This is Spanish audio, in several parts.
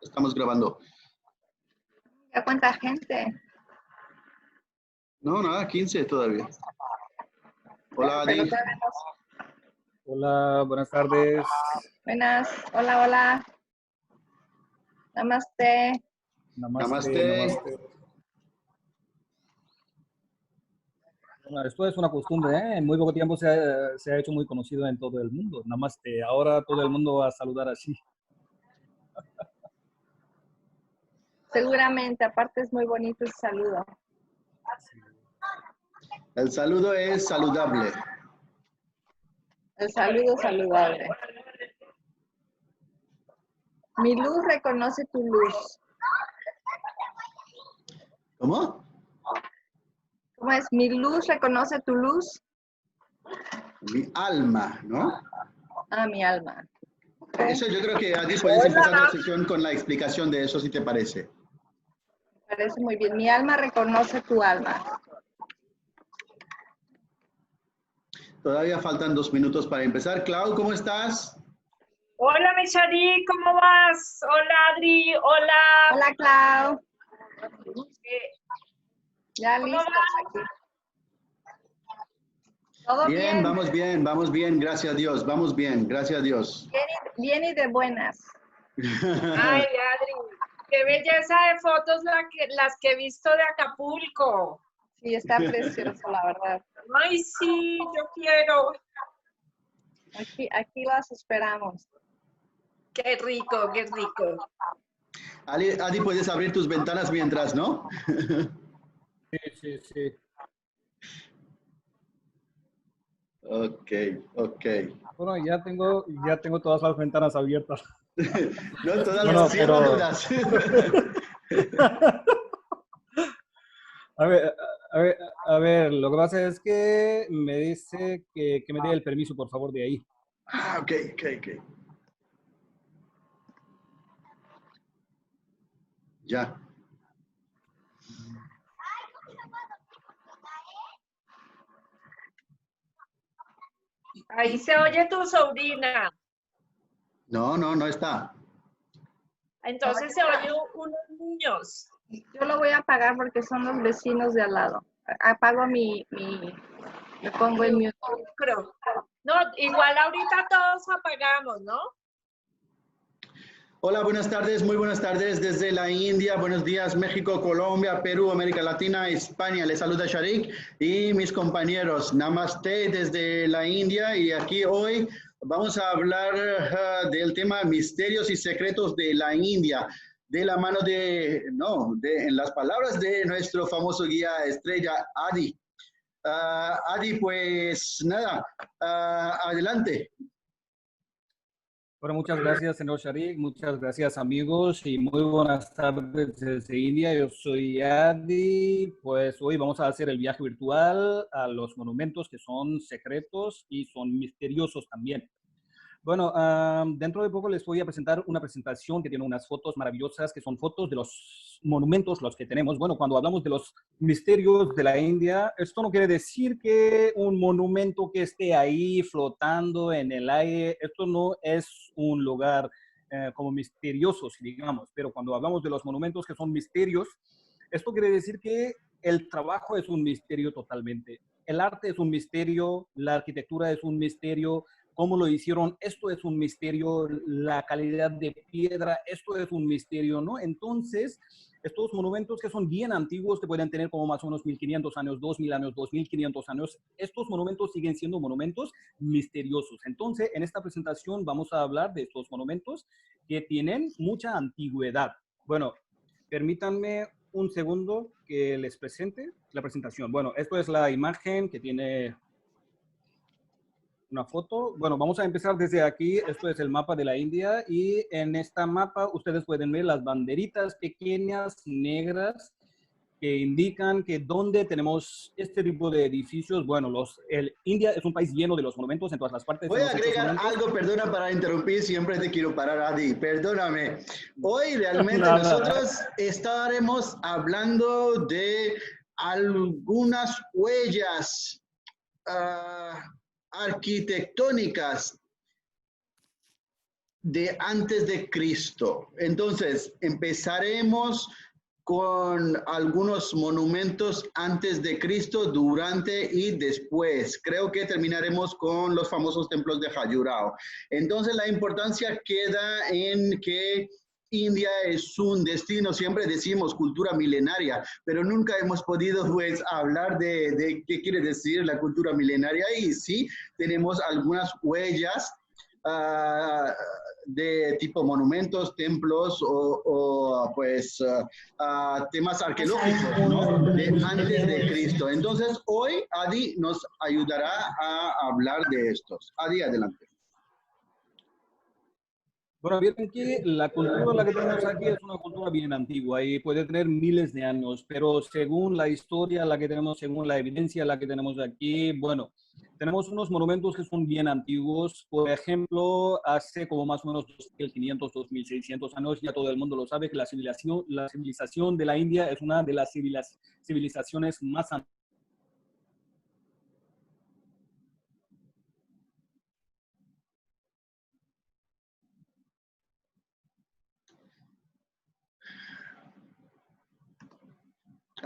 Estamos grabando. ¿Ya cuánta gente? No, nada, 15 todavía. Hola, Pero Adi. todavía no. Hola, buenas tardes. Buenas. Hola, hola. Namaste. Namaste. Namaste. Bueno, esto es una costumbre, ¿eh? En muy poco tiempo se ha hecho muy conocido en todo el mundo. Namaste. Ahora todo el mundo va a saludar así. Seguramente, aparte es muy bonito el saludo. El saludo es saludable. El saludo saludable. Mi luz reconoce tu luz. ¿Cómo? ¿Cómo es? Mi luz reconoce tu luz. Mi alma, ¿no? Ah, mi alma. Eso yo creo que, Adi, puedes empezar la sesión con la explicación de eso, si te parece. Me parece muy bien. Mi alma reconoce tu alma. Todavía faltan 2 minutos para empezar. Clau, ¿cómo estás? Hola, Michari, ¿cómo vas? Hola, Adri, hola. Hola, Clau. Ya ¿Cómo listos vas? aquí. ¿Todo bien? Vamos bien, gracias a Dios, vamos bien, gracias a Dios. Bien y de buenas. Ay, Adri, qué belleza de fotos las que he visto de Acapulco. Sí, está precioso, la verdad. Ay, sí, yo quiero. Aquí las esperamos. Qué rico, qué rico. Adi, puedes abrir tus ventanas mientras, ¿no? Sí. Ok. Bueno, ya tengo todas las ventanas abiertas. No, todas Bueno, las cierro todas. A ver, lo que pasa es que me dice que me dé el permiso, por favor, de ahí. Ah, ok. Ya. Ahí se oye tu sobrina. No está. Entonces se oye unos niños. Yo lo voy a apagar porque son los vecinos de al lado. Apago me pongo en mute. Creo. No, igual ahorita todos apagamos, ¿no? Hola, buenas tardes, muy buenas tardes desde la India. Buenos días, México, Colombia, Perú, América Latina, España. Les saluda Sharik y mis compañeros. Namaste desde la India y aquí hoy vamos a hablar del tema misterios y secretos de la India, de la mano en las palabras de nuestro famoso guía estrella, Adi. Adi, pues nada, adelante. Bueno, muchas gracias, señor Sharik. Muchas gracias, amigos. Y muy buenas tardes desde India. Yo soy Adi. Pues hoy vamos a hacer el viaje virtual a los monumentos que son secretos y son misteriosos también. Bueno, dentro de poco les voy a presentar una presentación que tiene unas fotos maravillosas, que son fotos de los monumentos, los que tenemos. Bueno, cuando hablamos de los misterios de la India, esto no quiere decir que un monumento que esté ahí flotando en el aire, esto no es un lugar como misterioso, si digamos, pero cuando hablamos de los monumentos que son misterios, esto quiere decir que el trabajo es un misterio totalmente. El arte es un misterio, la arquitectura es un misterio, cómo lo hicieron, esto es un misterio, la calidad de piedra, esto es un misterio, ¿no? Entonces, estos monumentos que son bien antiguos, que pueden tener como más o menos 1500 años, 2000 años, 2500 años, estos monumentos siguen siendo monumentos misteriosos. Entonces, en esta presentación vamos a hablar de estos monumentos que tienen mucha antigüedad. Bueno, permítanme un segundo que les presente la presentación. Bueno, esto es la imagen que tiene una foto. Bueno, vamos a empezar desde aquí. Esto es el mapa de la India y en esta mapa ustedes pueden ver las banderitas pequeñas negras que indican que donde tenemos este tipo de edificios. Bueno, India es un país lleno de los monumentos en todas las partes. Voy a agregar algo, perdona para interrumpir, siempre te quiero parar, Adi, perdóname. Hoy realmente nosotros estaremos hablando de algunas huellas arquitectónicas de antes de Cristo. Entonces, empezaremos con algunos monumentos antes de Cristo, durante y después. Creo que terminaremos con los famosos templos de Khajuraho. Entonces, la importancia queda en que India es un destino, siempre decimos cultura milenaria, pero nunca hemos podido pues hablar de qué quiere decir la cultura milenaria, y sí tenemos algunas huellas de tipo monumentos, templos o temas arqueológicos, ¿no? De antes de Cristo. Entonces, hoy Adi nos ayudará a hablar de estos. Adi, adelante. Bueno, vieron que la cultura la que tenemos aquí es una cultura bien antigua y puede tener miles de años, pero según la historia la que tenemos, según la evidencia la que tenemos aquí, bueno, tenemos unos monumentos que son bien antiguos. Por ejemplo, hace como más o menos 2.500, 2.600 años, ya todo el mundo lo sabe, que la civilización de la India es una de las civilizaciones más antiguas.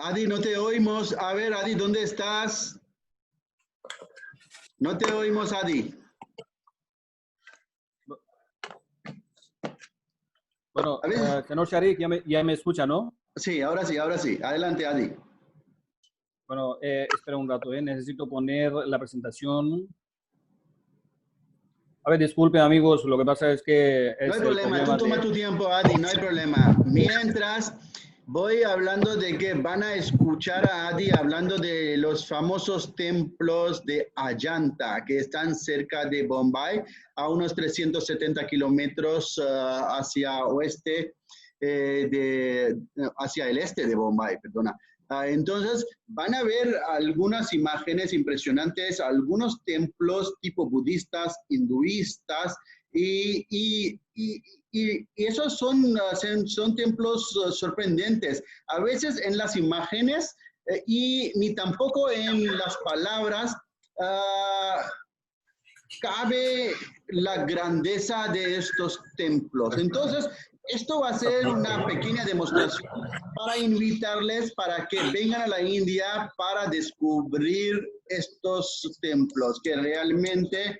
Adi, no te oímos. A ver, Adi, ¿dónde estás? No te oímos, Adi. Bueno, señor Sharik, ya me escucha, ¿no? Sí, ahora sí, ahora sí. Adelante, Adi. Bueno, espera un rato, necesito poner la presentación. A ver, disculpen, amigos, lo que pasa es que... No hay problema, tú toma tu tiempo, Adi, no hay problema. Mientras voy hablando de que van a escuchar a Adi hablando de los famosos templos de Ajanta, que están cerca de Bombay, a unos 370 kilómetros hacia oeste, hacia el este de Bombay, perdona. Entonces, van a ver algunas imágenes impresionantes, algunos templos tipo budistas, hinduistas, y esos son templos sorprendentes. A veces en las imágenes y ni tampoco en las palabras cabe la grandeza de estos templos. Entonces, esto va a ser una pequeña demostración para invitarles para que vengan a la India para descubrir estos templos que realmente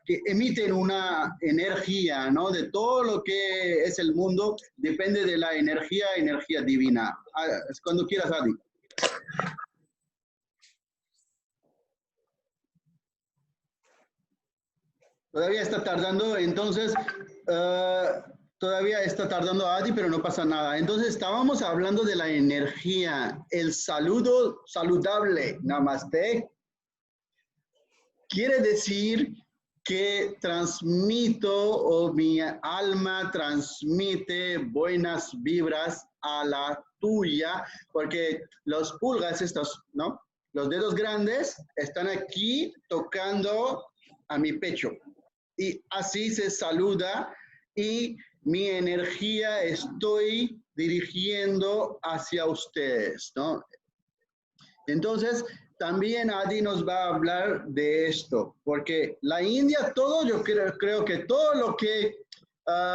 que emiten una energía, ¿no? De todo lo que es el mundo, depende de la energía divina. Es cuando quieras, Adi. Todavía está tardando, entonces, todavía está tardando Adi, pero no pasa nada. Entonces, estábamos hablando de la energía, el saludo saludable, namaste. Quiere decir que transmito o mi alma transmite buenas vibras a la tuya, porque los pulgas estos, ¿no? Los dedos grandes están aquí tocando a mi pecho. Y así se saluda y mi energía estoy dirigiendo hacia ustedes, ¿no? Entonces, también Adi nos va a hablar de esto, porque la India, yo creo que todo lo que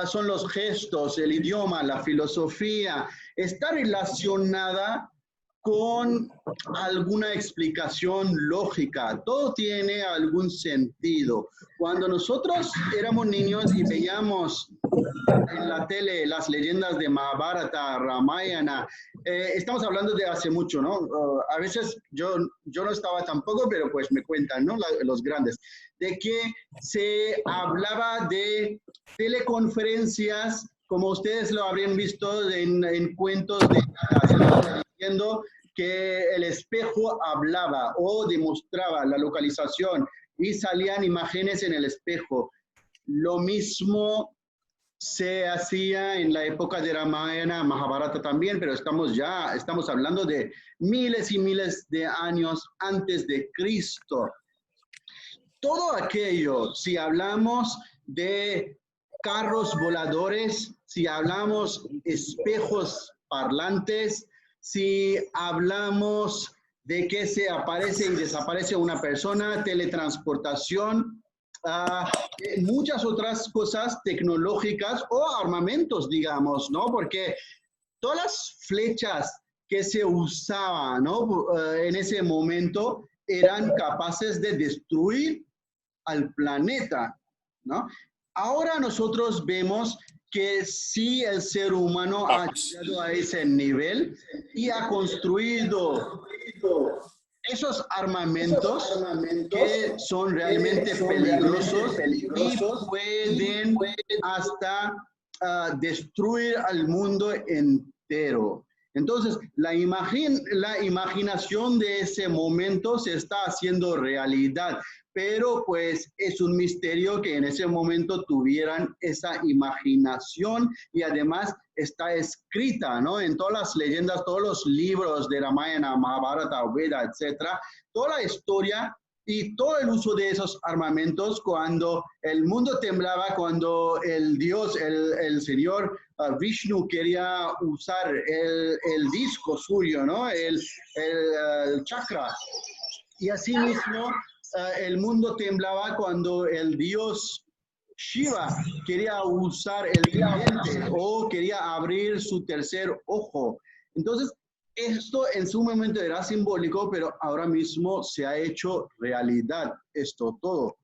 son los gestos, el idioma, la filosofía, está relacionada con alguna explicación lógica. Todo tiene algún sentido. Cuando nosotros éramos niños y veíamos en la tele las leyendas de Mahabharata, Ramayana, estamos hablando de hace mucho, ¿no? A veces yo no estaba tampoco, pero pues me cuentan, ¿no? Los grandes, de que se hablaba de teleconferencias, como ustedes lo habrían visto en cuentos de hadas, diciendo que el espejo hablaba o demostraba la localización y salían imágenes en el espejo. Lo mismo se hacía en la época de Ramayana, Mahabharata también, pero estamos hablando de miles y miles de años antes de Cristo. Todo aquello, si hablamos de carros voladores, si hablamos espejos parlantes, si hablamos de que se aparece y desaparece una persona, teletransportación, muchas otras cosas tecnológicas o armamentos, digamos, ¿no? Porque todas las flechas que se usaban, ¿no? En ese momento eran capaces de destruir al planeta, ¿no? Ahora nosotros vemos que sí el ser humano ha llegado a ese nivel y ha construido esos armamentos que son realmente peligrosos y pueden hasta destruir al mundo entero. Entonces, la imaginación de ese momento se está haciendo realidad, pero pues es un misterio que en ese momento tuvieran esa imaginación y además está escrita, ¿no? En todas las leyendas, todos los libros de Ramayana, Mahabharata, Veda, etcétera, toda la historia y todo el uso de esos armamentos cuando el mundo temblaba, cuando el Dios, el Señor Vishnu quería usar el disco suyo, ¿no? El chakra. Y asimismo, el mundo temblaba cuando el Dios Shiva quería usar el tridente o quería abrir su tercer ojo. Entonces, esto en su momento era simbólico, pero ahora mismo se ha hecho realidad esto todo.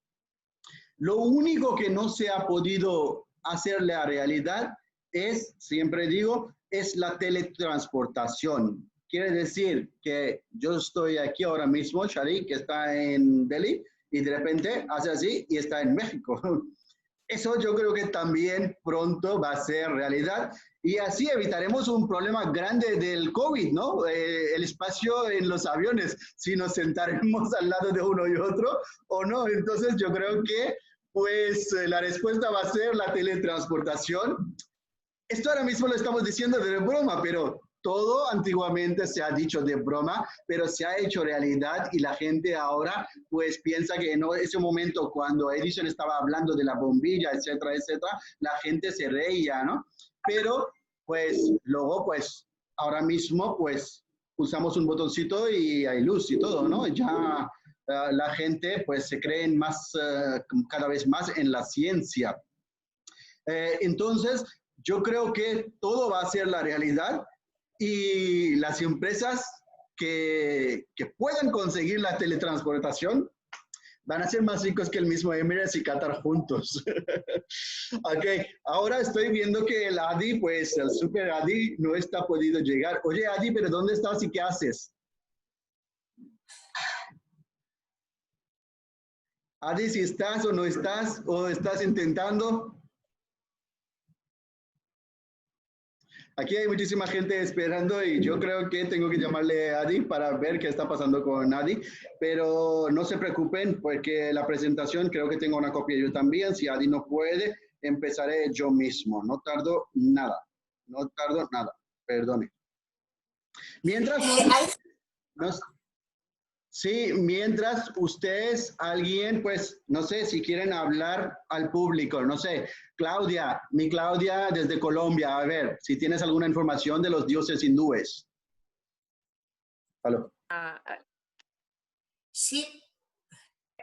Lo único que no se ha podido hacer la realidad es, siempre digo, es la teletransportación. Quiere decir que yo estoy aquí ahora mismo, Sharik, que está en Delhi, y de repente hace así y está en México. Eso yo creo que también pronto va a ser realidad y así evitaremos un problema grande del COVID, ¿no? El espacio en los aviones, si nos sentaremos al lado de uno y otro o no. Entonces yo creo que pues la respuesta va a ser la teletransportación. Esto ahora mismo lo estamos diciendo de broma, pero todo antiguamente se ha dicho de broma, pero se ha hecho realidad y la gente ahora pues piensa que en ese momento cuando Edison estaba hablando de la bombilla, etcétera, etcétera, la gente se reía, ¿no? Pero pues luego pues ahora mismo pues pulsamos un botoncito y hay luz y todo, ¿no? Ya la gente pues se cree más, cada vez más en la ciencia. Entonces, yo creo que todo va a ser la realidad y las empresas que puedan conseguir la teletransportación van a ser más ricos que el mismo Emirates y Qatar juntos. Ok, ahora estoy viendo que el Adi, pues el Super Adi no está podido llegar. Oye, Adi, ¿pero dónde estás y qué haces? Adi, si estás o estás intentando. Aquí hay muchísima gente esperando y yo creo que tengo que llamarle a Adi para ver qué está pasando con Adi, pero no se preocupen porque la presentación creo que tengo una copia yo también. Si Adi no puede, empezaré yo mismo. No tardo nada, perdone. Mientras sí, mientras ustedes, alguien, pues, no sé, si quieren hablar al público, no sé, Claudia, mi Claudia desde Colombia, a ver, si tienes alguna información de los dioses hindúes. ¿Aló? Sí.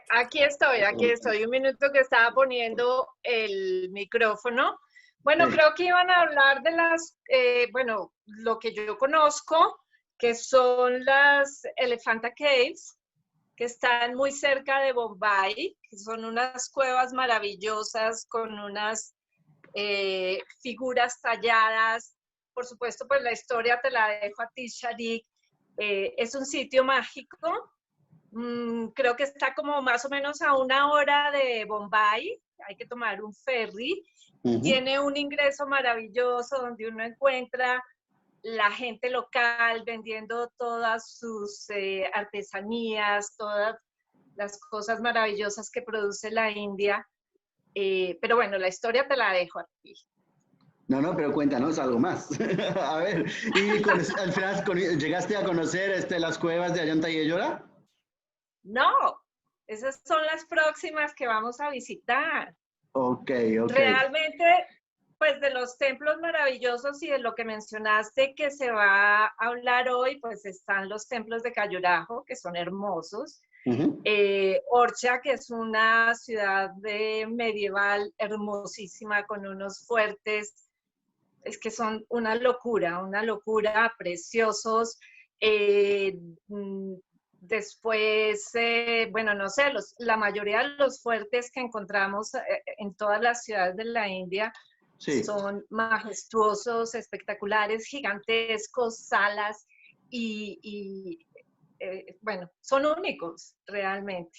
Aquí estoy. Un minuto que estaba poniendo el micrófono. Bueno, Sí. creo que iban a hablar de bueno, lo que yo conozco, que son las Elephanta Caves, que están muy cerca de Bombay, que son unas cuevas maravillosas con unas figuras talladas. Por supuesto, pues la historia te la dejo a ti, Sharik. Es un sitio mágico. Creo que está como más o menos a 1 hora de Bombay. Hay que tomar un ferry. Tiene un ingreso maravilloso donde uno encuentra la gente local vendiendo todas sus artesanías, todas las cosas maravillosas que produce la India. Pero bueno, la historia te la dejo aquí. No, pero cuéntanos algo más. A ver, ¿y al final llegaste a conocer las cuevas de Ayanta y Ellora? No, esas son las próximas que vamos a visitar. Ok. Realmente, pues de los templos maravillosos y de lo que mencionaste que se va a hablar hoy, pues están los templos de Khajuraho, que son hermosos. Ujú. Orcha, que es una ciudad medieval hermosísima con unos fuertes, es que son una locura, preciosos. Después, bueno, no sé, la mayoría de los fuertes que encontramos en todas las ciudades de la India Sí. son majestuosos, espectaculares, gigantescos, salas y bueno, son únicos realmente.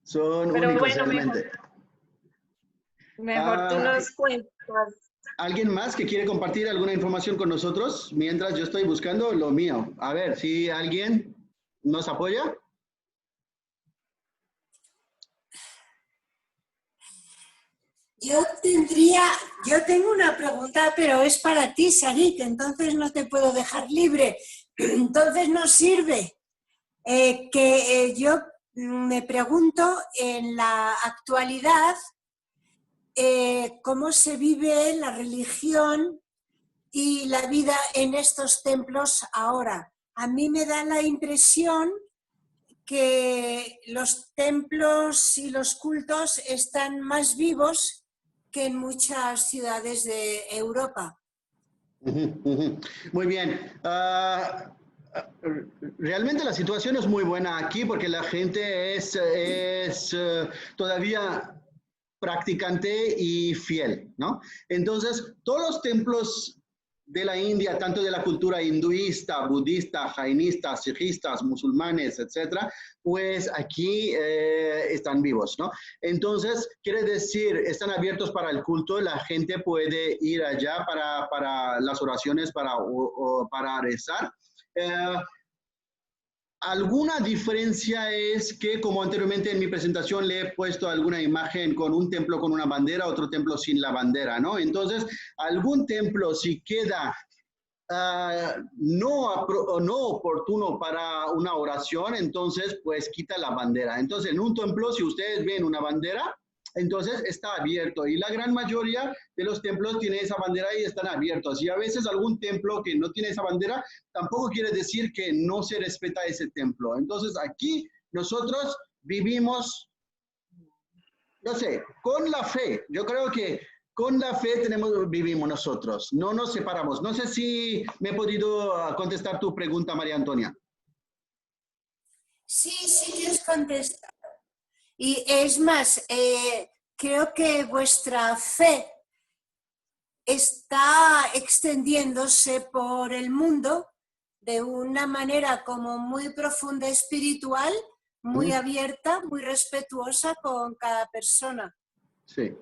Son Pero únicos bueno, realmente. mejor tú nos cuentas. ¿Alguien más que quiere compartir alguna información con nosotros mientras yo estoy buscando lo mío? A ver, si alguien nos apoya. Yo tengo una pregunta, pero es para ti, Sarik, entonces no te puedo dejar libre. Entonces no sirve. Yo me pregunto en la actualidad cómo se vive la religión y la vida en estos templos ahora. A mí me da la impresión que los templos y los cultos están más vivos que en muchas ciudades de Europa. Muy bien. Realmente la situación es muy buena aquí porque la gente es todavía practicante y fiel, ¿no? Entonces, todos los templos de la India, tanto de la cultura hinduista, budista, jainista, sijistas, musulmanes, etcétera, pues aquí están vivos, ¿no? Entonces, quiere decir, están abiertos para el culto, la gente puede ir allá para las oraciones, para rezar. Alguna diferencia es que, como anteriormente en mi presentación le he puesto alguna imagen con un templo con una bandera, otro templo sin la bandera, ¿no? Entonces, algún templo si queda no oportuno para una oración, entonces pues quita la bandera. Entonces, en un templo, si ustedes ven una bandera, entonces está abierto y la gran mayoría de los templos tiene esa bandera y están abiertos. Y a veces algún templo que no tiene esa bandera tampoco quiere decir que no se respeta ese templo. Entonces aquí nosotros vivimos, no sé, con la fe. Yo creo que con la fe vivimos nosotros, no nos separamos. No sé si me he podido contestar tu pregunta, María Antonia. Sí, que has contestado. Y es más, creo que vuestra fe está extendiéndose por el mundo de una manera como muy profunda, espiritual, muy abierta, muy respetuosa con cada persona. Sí.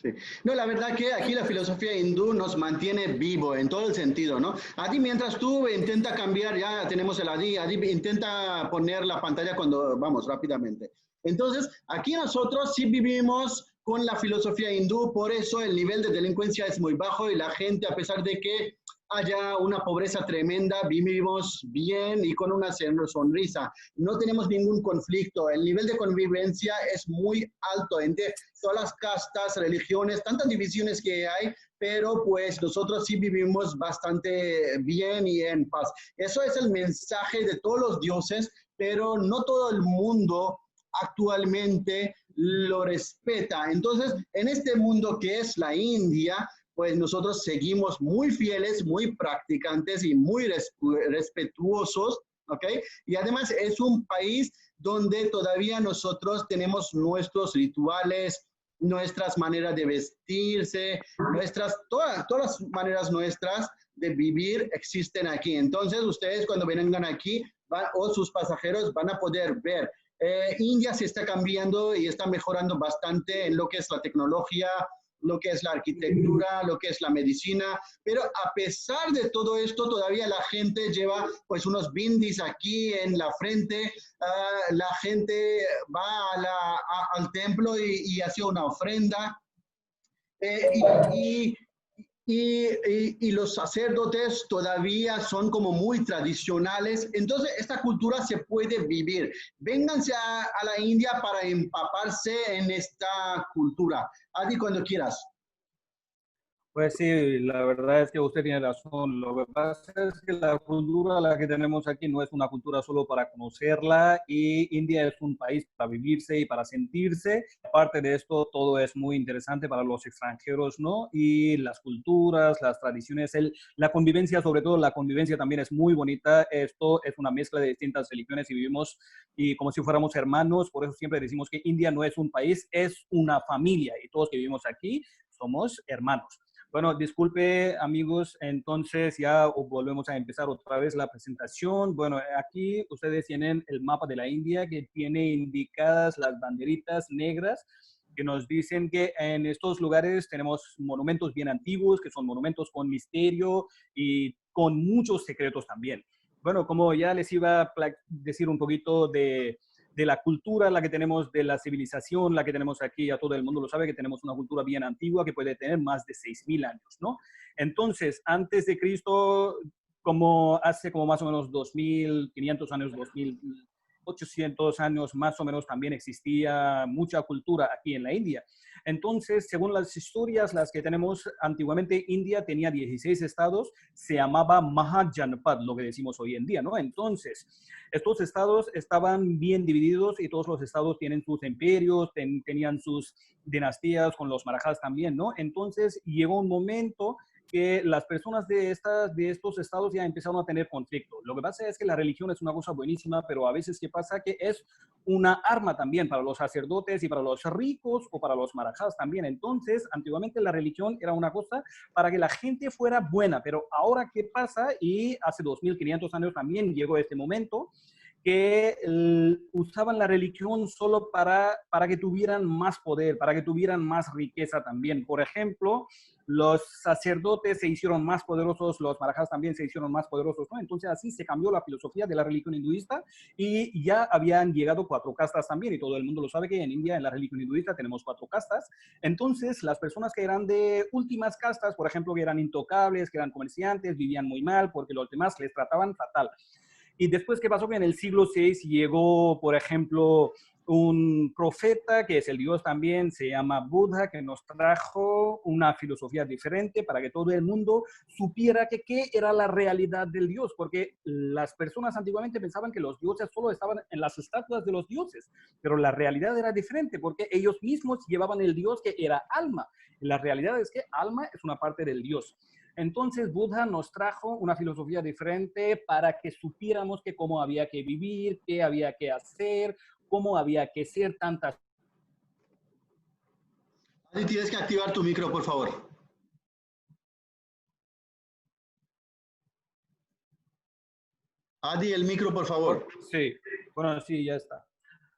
Sí. No, la verdad que aquí la filosofía hindú nos mantiene vivo en todo el sentido, ¿no? Adi, mientras tú intenta cambiar, ya tenemos el Adi intenta poner la pantalla cuando vamos rápidamente. Entonces, aquí nosotros sí vivimos con la filosofía hindú, por eso el nivel de delincuencia es muy bajo y la gente, a pesar de que haya una pobreza tremenda, vivimos bien y con una sonrisa. No tenemos ningún conflicto. El nivel de convivencia es muy alto entre todas las castas, religiones, tantas divisiones que hay, pero pues nosotros sí vivimos bastante bien y en paz. Eso es el mensaje de todos los dioses, pero no todo el mundo actualmente lo respeta. Entonces, en este mundo que es la India, pues nosotros seguimos muy fieles, muy practicantes y muy respetuosos, ¿ok? Y además es un país donde todavía nosotros tenemos nuestros rituales, nuestras maneras de vestirse, todas las maneras nuestras de vivir existen aquí. Entonces, ustedes cuando vengan aquí, o sus pasajeros van a poder ver. India se está cambiando y está mejorando bastante en lo que es la tecnología, lo que es la arquitectura, lo que es la medicina, pero a pesar de todo esto, todavía la gente lleva pues unos bindis aquí en la frente, la gente va al templo y hace una ofrenda, y los sacerdotes todavía son como muy tradicionales, entonces esta cultura se puede vivir. Vénganse a la India para empaparse en esta cultura. Adi, cuando quieras. Pues sí, la verdad es que usted tiene razón. Lo que pasa es que la cultura la que tenemos aquí no es una cultura solo para conocerla, y India es un país para vivirse y para sentirse. Aparte de esto, todo es muy interesante para los extranjeros, ¿no? Y las culturas, las tradiciones, la convivencia, sobre todo la convivencia también es muy bonita. Esto es una mezcla de distintas religiones y vivimos y como si fuéramos hermanos. Por eso siempre decimos que India no es un país, es una familia, y todos que vivimos aquí somos hermanos. Bueno, disculpe amigos, entonces ya volvemos a empezar otra vez la presentación. Bueno, aquí ustedes tienen el mapa de la India que tiene indicadas las banderitas negras que nos dicen que en estos lugares tenemos monumentos bien antiguos, que son monumentos con misterio y con muchos secretos también. Bueno, como ya les iba a decir un poquito de la cultura, la que tenemos, de la civilización, la que tenemos aquí, a todo el mundo lo sabe, que tenemos una cultura bien antigua que puede tener más de 6.000 años, ¿no? Entonces, antes de Cristo, como hace como más o menos 2.500 años, 2.800 años más o menos, también existía mucha cultura aquí en la India. Entonces, según las historias, las que tenemos, antiguamente India tenía 16 estados, se llamaba Mahajanpad, lo que decimos hoy en día, ¿no? Entonces, estos estados estaban bien divididos y todos los estados tienen sus imperios, tenían sus dinastías con los Marathas también, ¿no? Entonces, llegó un momento que las personas de estos estados ya empezaron a tener conflicto. Lo que pasa es que la religión es una cosa buenísima, pero a veces ¿qué pasa? Que es una arma también para los sacerdotes y para los ricos o para los marajas también. Entonces, antiguamente la religión era una cosa para que la gente fuera buena, pero ahora ¿qué pasa? Y hace 2.500 años también llegó este momento que usaban la religión solo para que tuvieran más poder, para que tuvieran más riqueza también. Por ejemplo, los sacerdotes se hicieron más poderosos, los marajas también se hicieron más poderosos, ¿no? Entonces así se cambió la filosofía de la religión hinduista y ya habían llegado 4 castas también, y todo el mundo lo sabe que en India, en la religión hinduista, tenemos 4 castas. Entonces las personas que eran de últimas castas, por ejemplo, que eran intocables, que eran comerciantes, vivían muy mal porque los demás les trataban fatal. Y después, ¿qué pasó? Que en el siglo VI llegó, por ejemplo, un profeta que es el Dios también, se llama Buda, que nos trajo una filosofía diferente para que todo el mundo supiera que qué era la realidad del Dios, porque las personas antiguamente pensaban que los dioses solo estaban en las estatuas de los dioses, pero la realidad era diferente porque ellos mismos llevaban el Dios que era alma. La realidad es que alma es una parte del Dios. Entonces Buda nos trajo una filosofía diferente para que supiéramos que cómo había que vivir, qué había que hacer, cómo había que ser tantas. Adi, tienes que activar tu micro, por favor. Adi, el micro, por favor. Sí, bueno, sí, ya está.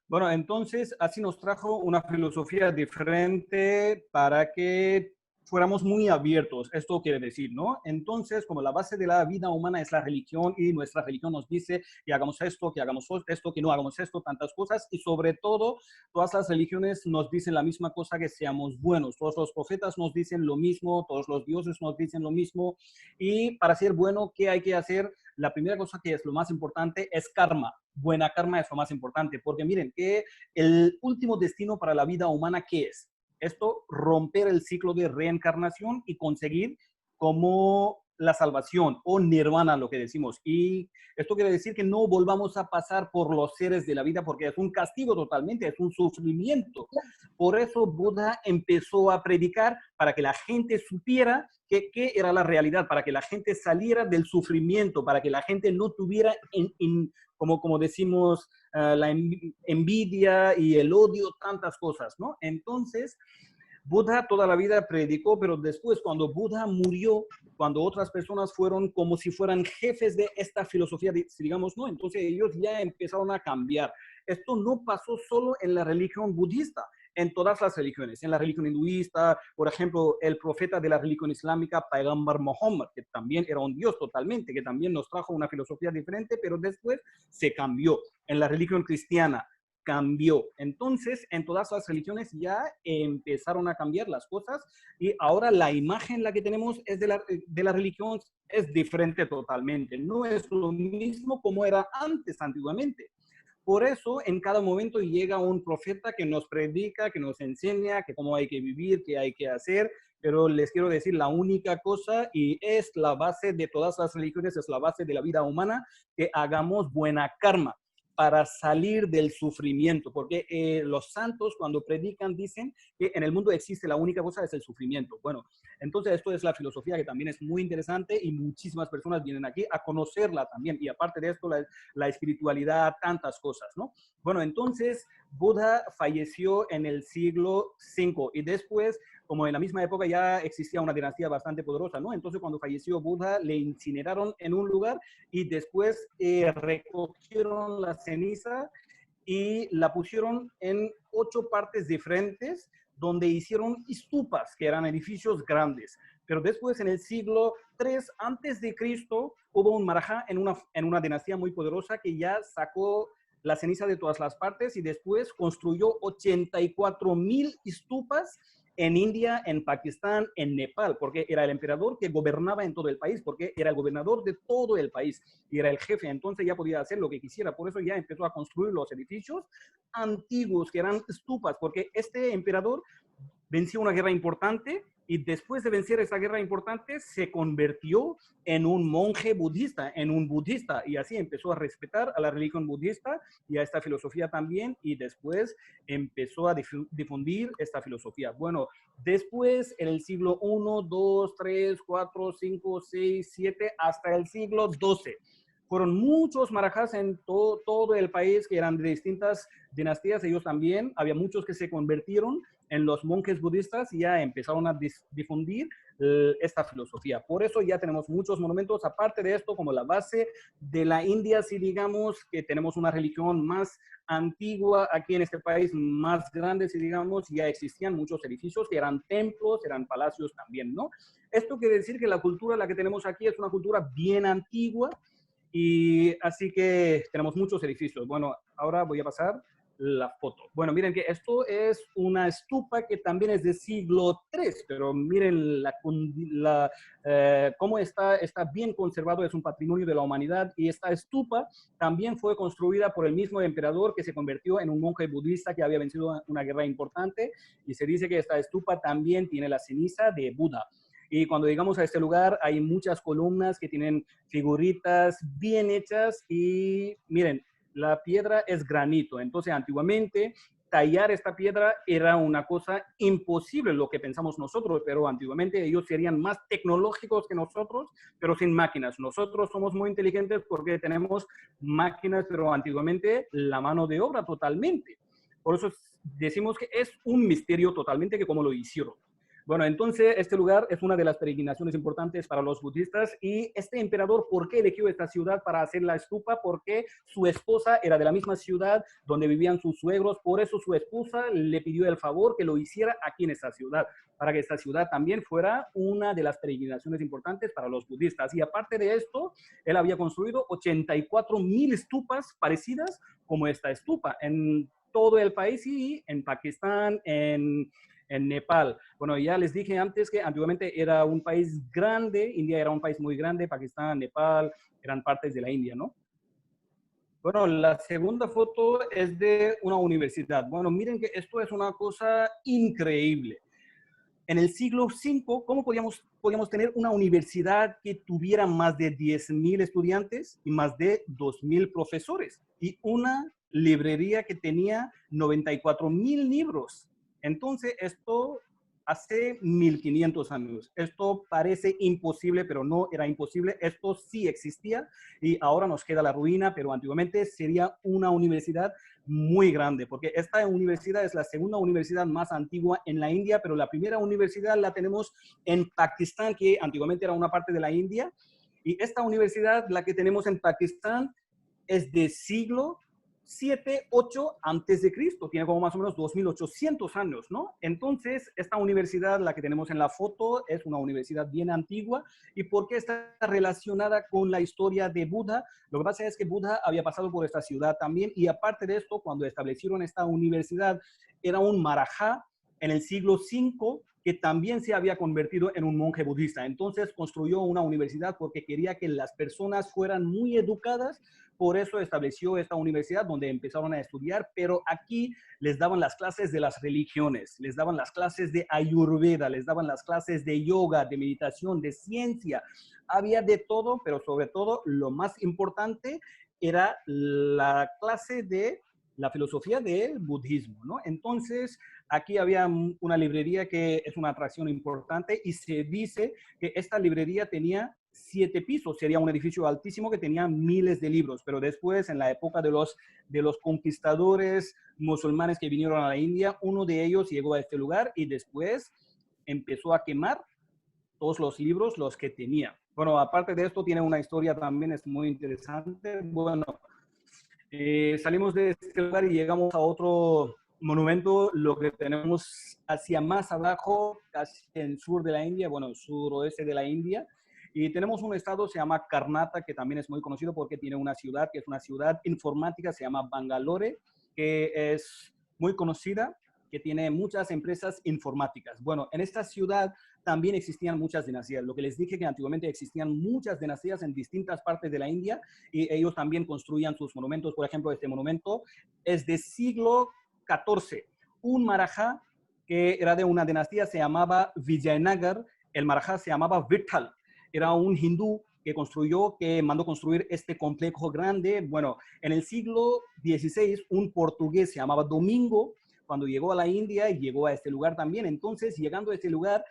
Bueno, entonces así nos trajo una filosofía diferente para que fuéramos muy abiertos. Esto quiere decir, ¿no? Entonces, como la base de la vida humana es la religión y nuestra religión nos dice que hagamos esto, que hagamos esto, que no hagamos esto, tantas cosas, y sobre todo, todas las religiones nos dicen la misma cosa, que seamos buenos. Todos los profetas nos dicen lo mismo, todos los dioses nos dicen lo mismo, y para ser bueno, ¿qué hay que hacer? La primera cosa que es lo más importante es karma. Buena karma es lo más importante, porque miren que el último destino para la vida humana, ¿qué es? Esto, romper el ciclo de reencarnación y conseguir como la salvación o nirvana, lo que decimos. Y esto quiere decir que no volvamos a pasar por los seres de la vida, porque es un castigo totalmente, es un sufrimiento. Por eso Buda empezó a predicar para que la gente supiera qué era la realidad, para que la gente saliera del sufrimiento, para que la gente no tuviera, como decimos, la envidia y el odio, tantas cosas, ¿no? Entonces, Buda toda la vida predicó, pero después cuando Buda murió, cuando otras personas fueron como si fueran jefes de esta filosofía, digamos, ¿no? Entonces ellos ya empezaron a cambiar. Esto no pasó solo en la religión budista, en todas las religiones. En la religión hinduista, por ejemplo, el profeta de la religión islámica, Paigambar Muhammad, que también era un dios totalmente, que también nos trajo una filosofía diferente, pero después se cambió. En la religión cristiana, cambió. Entonces, en todas las religiones ya empezaron a cambiar las cosas y ahora la imagen la que tenemos es de la religión es diferente totalmente. No es lo mismo como era antes, antiguamente. Por eso, en cada momento llega un profeta que nos predica, que nos enseña que cómo hay que vivir, qué hay que hacer, pero les quiero decir la única cosa, y es la base de todas las religiones, es la base de la vida humana, que hagamos buena karma para salir del sufrimiento, porque los santos cuando predican dicen que en el mundo existe la única cosa es el sufrimiento. Bueno, entonces esto es la filosofía que también es muy interesante y muchísimas personas vienen aquí a conocerla también, y aparte de esto la espiritualidad, tantas cosas, ¿no? Bueno, entonces Buda falleció en el siglo V y después, como en la misma época ya existía una dinastía bastante poderosa, ¿no? Entonces cuando falleció Buda le incineraron en un lugar y después recogieron la ceniza y la pusieron en 8 partes diferentes donde hicieron estupas, que eran edificios grandes. Pero después, en el siglo III antes de Cristo, hubo un Maharaja en una dinastía muy poderosa que ya sacó la ceniza de todas las partes y después construyó 84,000 estupas en India, en Pakistán, en Nepal, porque era el emperador que gobernaba en todo el país, porque era el gobernador de todo el país y era el jefe, entonces ya podía hacer lo que quisiera. Por eso ya empezó a construir los edificios antiguos, que eran estupas, porque este emperador venció una guerra importante y después de vencer esa guerra importante se convirtió en un monje budista, en un budista, y así empezó a respetar a la religión budista y a esta filosofía también, y después empezó a difundir esta filosofía. Bueno, después en el siglo I, II, III, IV, V, VI, VII, hasta el siglo XII. Fueron muchos Maharajas en todo el país que eran de distintas dinastías, ellos también, había muchos que se convirtieron en los monjes budistas y ya empezaron a difundir esta filosofía. Por eso ya tenemos muchos monumentos, aparte de esto, como la base de la India, si digamos que tenemos una religión más antigua aquí en este país, más grande, si digamos, ya existían muchos edificios que eran templos, eran palacios también, ¿no? Esto quiere decir que la cultura, la que tenemos aquí, es una cultura bien antigua, y así que tenemos muchos edificios. Bueno, ahora voy a pasar la foto. Bueno, miren que esto es una estupa que también es del siglo III, pero miren cómo está bien conservado, es un patrimonio de la humanidad, y esta estupa también fue construida por el mismo emperador que se convirtió en un monje budista que había vencido una guerra importante, y se dice que esta estupa también tiene la ceniza de Buda. Y cuando llegamos a este lugar hay muchas columnas que tienen figuritas bien hechas y miren, la piedra es granito. Entonces, antiguamente, tallar esta piedra era una cosa imposible, lo que pensamos nosotros, pero antiguamente ellos serían más tecnológicos que nosotros, pero sin máquinas. Nosotros somos muy inteligentes porque tenemos máquinas, pero antiguamente la mano de obra totalmente. Por eso decimos que es un misterio totalmente que cómo lo hicieron. Bueno, entonces este lugar es una de las peregrinaciones importantes para los budistas, y este emperador, ¿por qué eligió esta ciudad para hacer la estupa? Porque su esposa era de la misma ciudad donde vivían sus suegros, por eso su esposa le pidió el favor que lo hiciera aquí en esta ciudad, para que esta ciudad también fuera una de las peregrinaciones importantes para los budistas. Y aparte de esto, él había construido 84,000 estupas parecidas como esta estupa en todo el país y en Pakistán, en Nepal. Bueno, ya les dije antes que antiguamente era un país grande, India era un país muy grande, Pakistán, Nepal, eran partes de la India, ¿no? Bueno, la segunda foto es de una universidad. Bueno, miren que esto es una cosa increíble. En el siglo V, ¿cómo podíamos tener una universidad que tuviera más de 10,000 estudiantes y más de 2,000 profesores? Y una librería que tenía 94,000 libros. Entonces, esto hace 1500 años. Esto parece imposible, pero no era imposible. Esto sí existía y ahora nos queda la ruina, pero antiguamente sería una universidad muy grande, porque esta universidad es la segunda universidad más antigua en la India, pero la primera universidad la tenemos en Pakistán, que antiguamente era una parte de la India. Y esta universidad, la que tenemos en Pakistán, es de siglo 7, 8 antes de Cristo, tiene como más o menos 2,800 años, ¿no? Entonces, esta universidad, la que tenemos en la foto, es una universidad bien antigua. ¿Y por qué está relacionada con la historia de Buda? Lo que pasa es que Buda había pasado por esta ciudad también, y aparte de esto, cuando establecieron esta universidad, era un Maharaja en el siglo V que también se había convertido en un monje budista. Entonces construyó una universidad porque quería que las personas fueran muy educadas. Por eso estableció esta universidad donde empezaron a estudiar, pero aquí les daban las clases de las religiones, les daban las clases de Ayurveda, les daban las clases de yoga, de meditación, de ciencia. Había de todo, pero sobre todo lo más importante era la clase de la filosofía del budismo, ¿no? Entonces, aquí había una librería que es una atracción importante y se dice que esta librería tenía 7 pisos, sería un edificio altísimo que tenía miles de libros, pero después, en la época de los conquistadores musulmanes que vinieron a la India, uno de ellos llegó a este lugar y después empezó a quemar todos los libros, los que tenía. Bueno, aparte de esto, tiene una historia también, es muy interesante. Bueno, salimos de este lugar y llegamos a otro monumento, lo que tenemos hacia más abajo, casi en el sur de la India, bueno, suroeste de la India, y tenemos un estado, se llama Karnataka, que también es muy conocido porque tiene una ciudad, que es una ciudad informática, se llama Bangalore, que es muy conocida, que tiene muchas empresas informáticas. Bueno, en esta ciudad también existían muchas dinastías. Lo que les dije que antiguamente existían muchas dinastías en distintas partes de la India y ellos también construían sus monumentos. Por ejemplo, este monumento es del siglo XIV. Un marajá que era de una dinastía se llamaba Vijayanagar. El marajá se llamaba Vitthal. Era un hindú que mandó construir este complejo grande. Bueno, en el siglo XVI, un portugués se llamaba Domingo, cuando llegó a la India, llegó a este lugar también. Entonces, llegando a este lugar,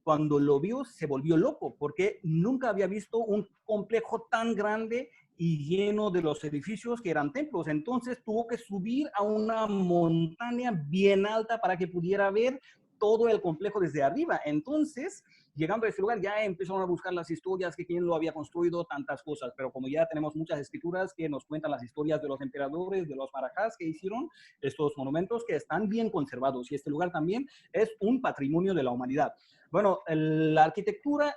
cuando lo vio, se volvió loco, porque nunca había visto un complejo tan grande y lleno de los edificios que eran templos. Entonces, tuvo que subir a una montaña bien alta para que pudiera ver todo el complejo desde arriba. Entonces, llegando a este lugar, ya empezaron a buscar las historias, que quién lo había construido, tantas cosas. Pero como ya tenemos muchas escrituras que nos cuentan las historias de los emperadores, de los marajás que hicieron estos monumentos que están bien conservados. Y este lugar también es un patrimonio de la humanidad. Bueno, la arquitectura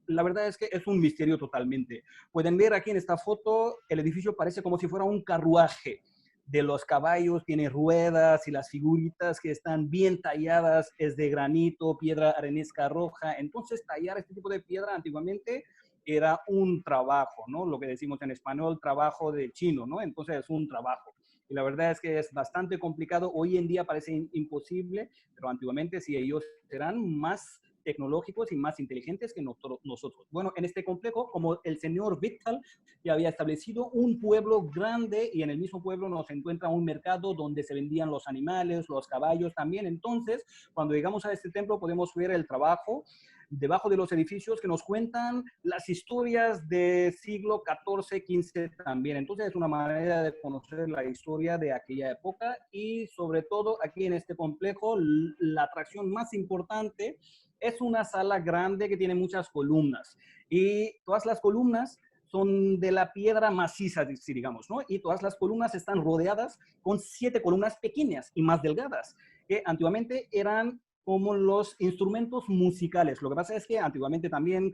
la verdad es que es un misterio totalmente. Pueden ver aquí en esta foto, el edificio parece como si fuera un carruaje. De los caballos, tiene ruedas y las figuritas que están bien talladas, es de granito, piedra arenisca roja. Entonces, tallar este tipo de piedra antiguamente era un trabajo, ¿no? Lo que decimos en español, trabajo de chino, ¿no? Entonces, es un trabajo. Y la verdad es que es bastante complicado. Hoy en día parece imposible, pero antiguamente sí, ellos eran más tecnológicos y más inteligentes que nosotros. Bueno, en este complejo, como el señor Vitthal ya había establecido un pueblo grande y en el mismo pueblo nos encuentra un mercado donde se vendían los animales, los caballos también. Entonces, cuando llegamos a este templo podemos ver el trabajo debajo de los edificios que nos cuentan las historias del siglo XIV, XV también. Entonces es una manera de conocer la historia de aquella época y sobre todo aquí en este complejo la atracción más importante es una sala grande que tiene muchas columnas y todas las columnas son de la piedra maciza, digamos, ¿no? Y todas las columnas están rodeadas con 7 columnas pequeñas y más delgadas, que antiguamente eran como los instrumentos musicales. Lo que pasa es que antiguamente también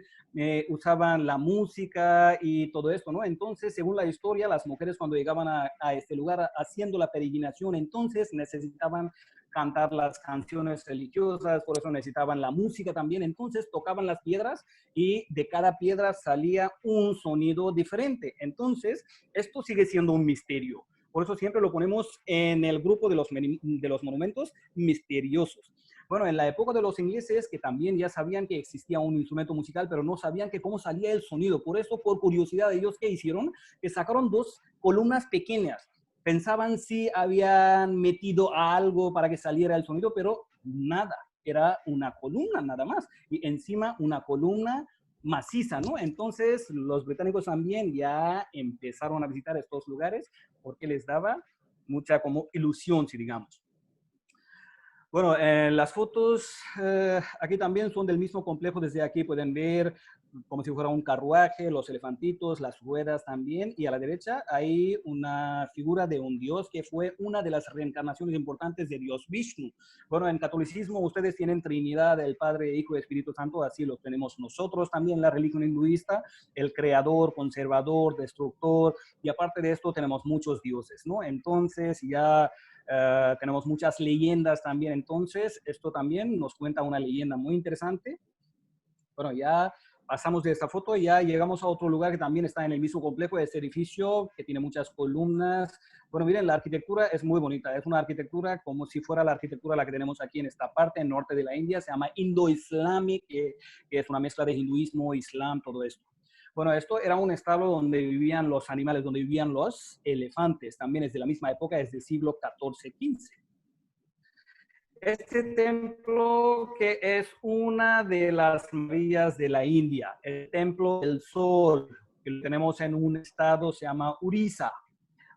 usaban la música y todo esto, ¿no? Entonces, según la historia, las mujeres cuando llegaban a este lugar haciendo la peregrinación, entonces necesitaban cantar las canciones religiosas, por eso necesitaban la música también. Entonces tocaban las piedras y de cada piedra salía un sonido diferente. Entonces, esto sigue siendo un misterio. Por eso siempre lo ponemos en el grupo de los monumentos misteriosos. Bueno, en la época de los ingleses, que también ya sabían que existía un instrumento musical, pero no sabían que cómo salía el sonido. Por eso, por curiosidad, ellos, ¿qué hicieron? Que sacaron 2 columnas pequeñas. Pensaban si habían metido algo para que saliera el sonido, pero nada. Era una columna nada más. Y encima una columna maciza, ¿no? Entonces, los británicos también ya empezaron a visitar estos lugares porque les daba mucha como ilusión, si digamos. Bueno, las fotos aquí también son del mismo complejo. Desde aquí pueden ver como si fuera un carruaje, los elefantitos, las ruedas también. Y a la derecha hay una figura de un dios que fue una de las reencarnaciones importantes de Dios Vishnu. Bueno, en catolicismo ustedes tienen Trinidad, el Padre, Hijo y Espíritu Santo, así lo tenemos nosotros también, la religión hinduista, el creador, conservador, destructor, y aparte de esto tenemos muchos dioses, ¿no? Entonces ya tenemos muchas leyendas también. Entonces, esto también nos cuenta una leyenda muy interesante. Bueno, ya pasamos de esta foto y ya llegamos a otro lugar que también está en el mismo complejo de este edificio, que tiene muchas columnas. Bueno, miren, la arquitectura es muy bonita. Es una arquitectura como si fuera la arquitectura la que tenemos aquí en esta parte, en norte de la India. Se llama Indo-Islamic, que es una mezcla de hinduismo, islam, todo esto. Bueno, esto era un establo donde vivían los animales, donde vivían los elefantes. También es de la misma época, es del siglo XIV-XV. Este templo que es una de las maravillas de la India, el Templo del Sol, que lo tenemos en un estado, se llama Orissa,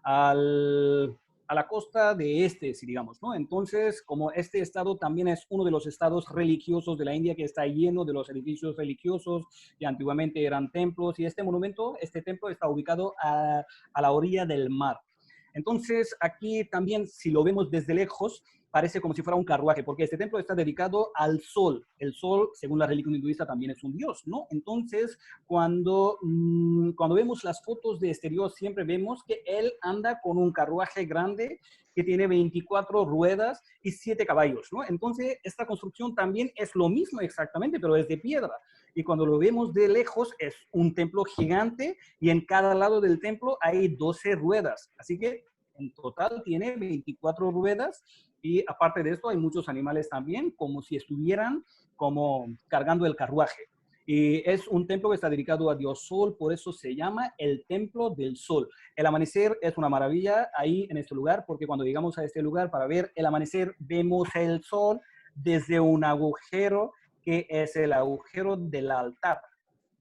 a la costa de este, si digamos, ¿no? Entonces, como este estado también es uno de los estados religiosos de la India que está lleno de los edificios religiosos y antiguamente eran templos, y este monumento, este templo está ubicado a la orilla del mar. Entonces, aquí también, si lo vemos desde lejos, parece como si fuera un carruaje, porque este templo está dedicado al sol. El sol, según la religión hinduista, también es un dios, ¿no? Entonces, cuando vemos las fotos de este dios, siempre vemos que él anda con un carruaje grande que tiene 24 ruedas y 7 caballos, ¿no? Entonces, esta construcción también es lo mismo exactamente, pero es de piedra. Y cuando lo vemos de lejos, es un templo gigante y en cada lado del templo hay 12 ruedas. Así que en total tiene 24 ruedas. Y aparte de esto, hay muchos animales también, como si estuvieran como cargando el carruaje. Y es un templo que está dedicado a Dios Sol, por eso se llama el Templo del Sol. El amanecer es una maravilla ahí en este lugar, porque cuando llegamos a este lugar para ver el amanecer, vemos el sol desde un agujero que es el agujero del altar.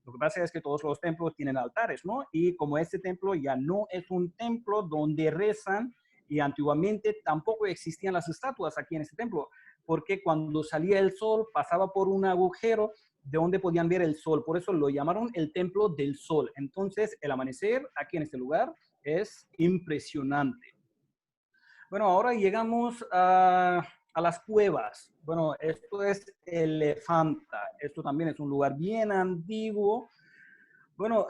Lo que pasa es que todos los templos tienen altares, ¿no? Y como este templo ya no es un templo donde rezan, y antiguamente tampoco existían las estatuas aquí en este templo, porque cuando salía el sol pasaba por un agujero de donde podían ver el sol. Por eso lo llamaron el Templo del Sol. Entonces, el amanecer aquí en este lugar es impresionante. Bueno, ahora llegamos a las cuevas. Bueno, esto es Elefanta. Esto también es un lugar bien antiguo. Bueno,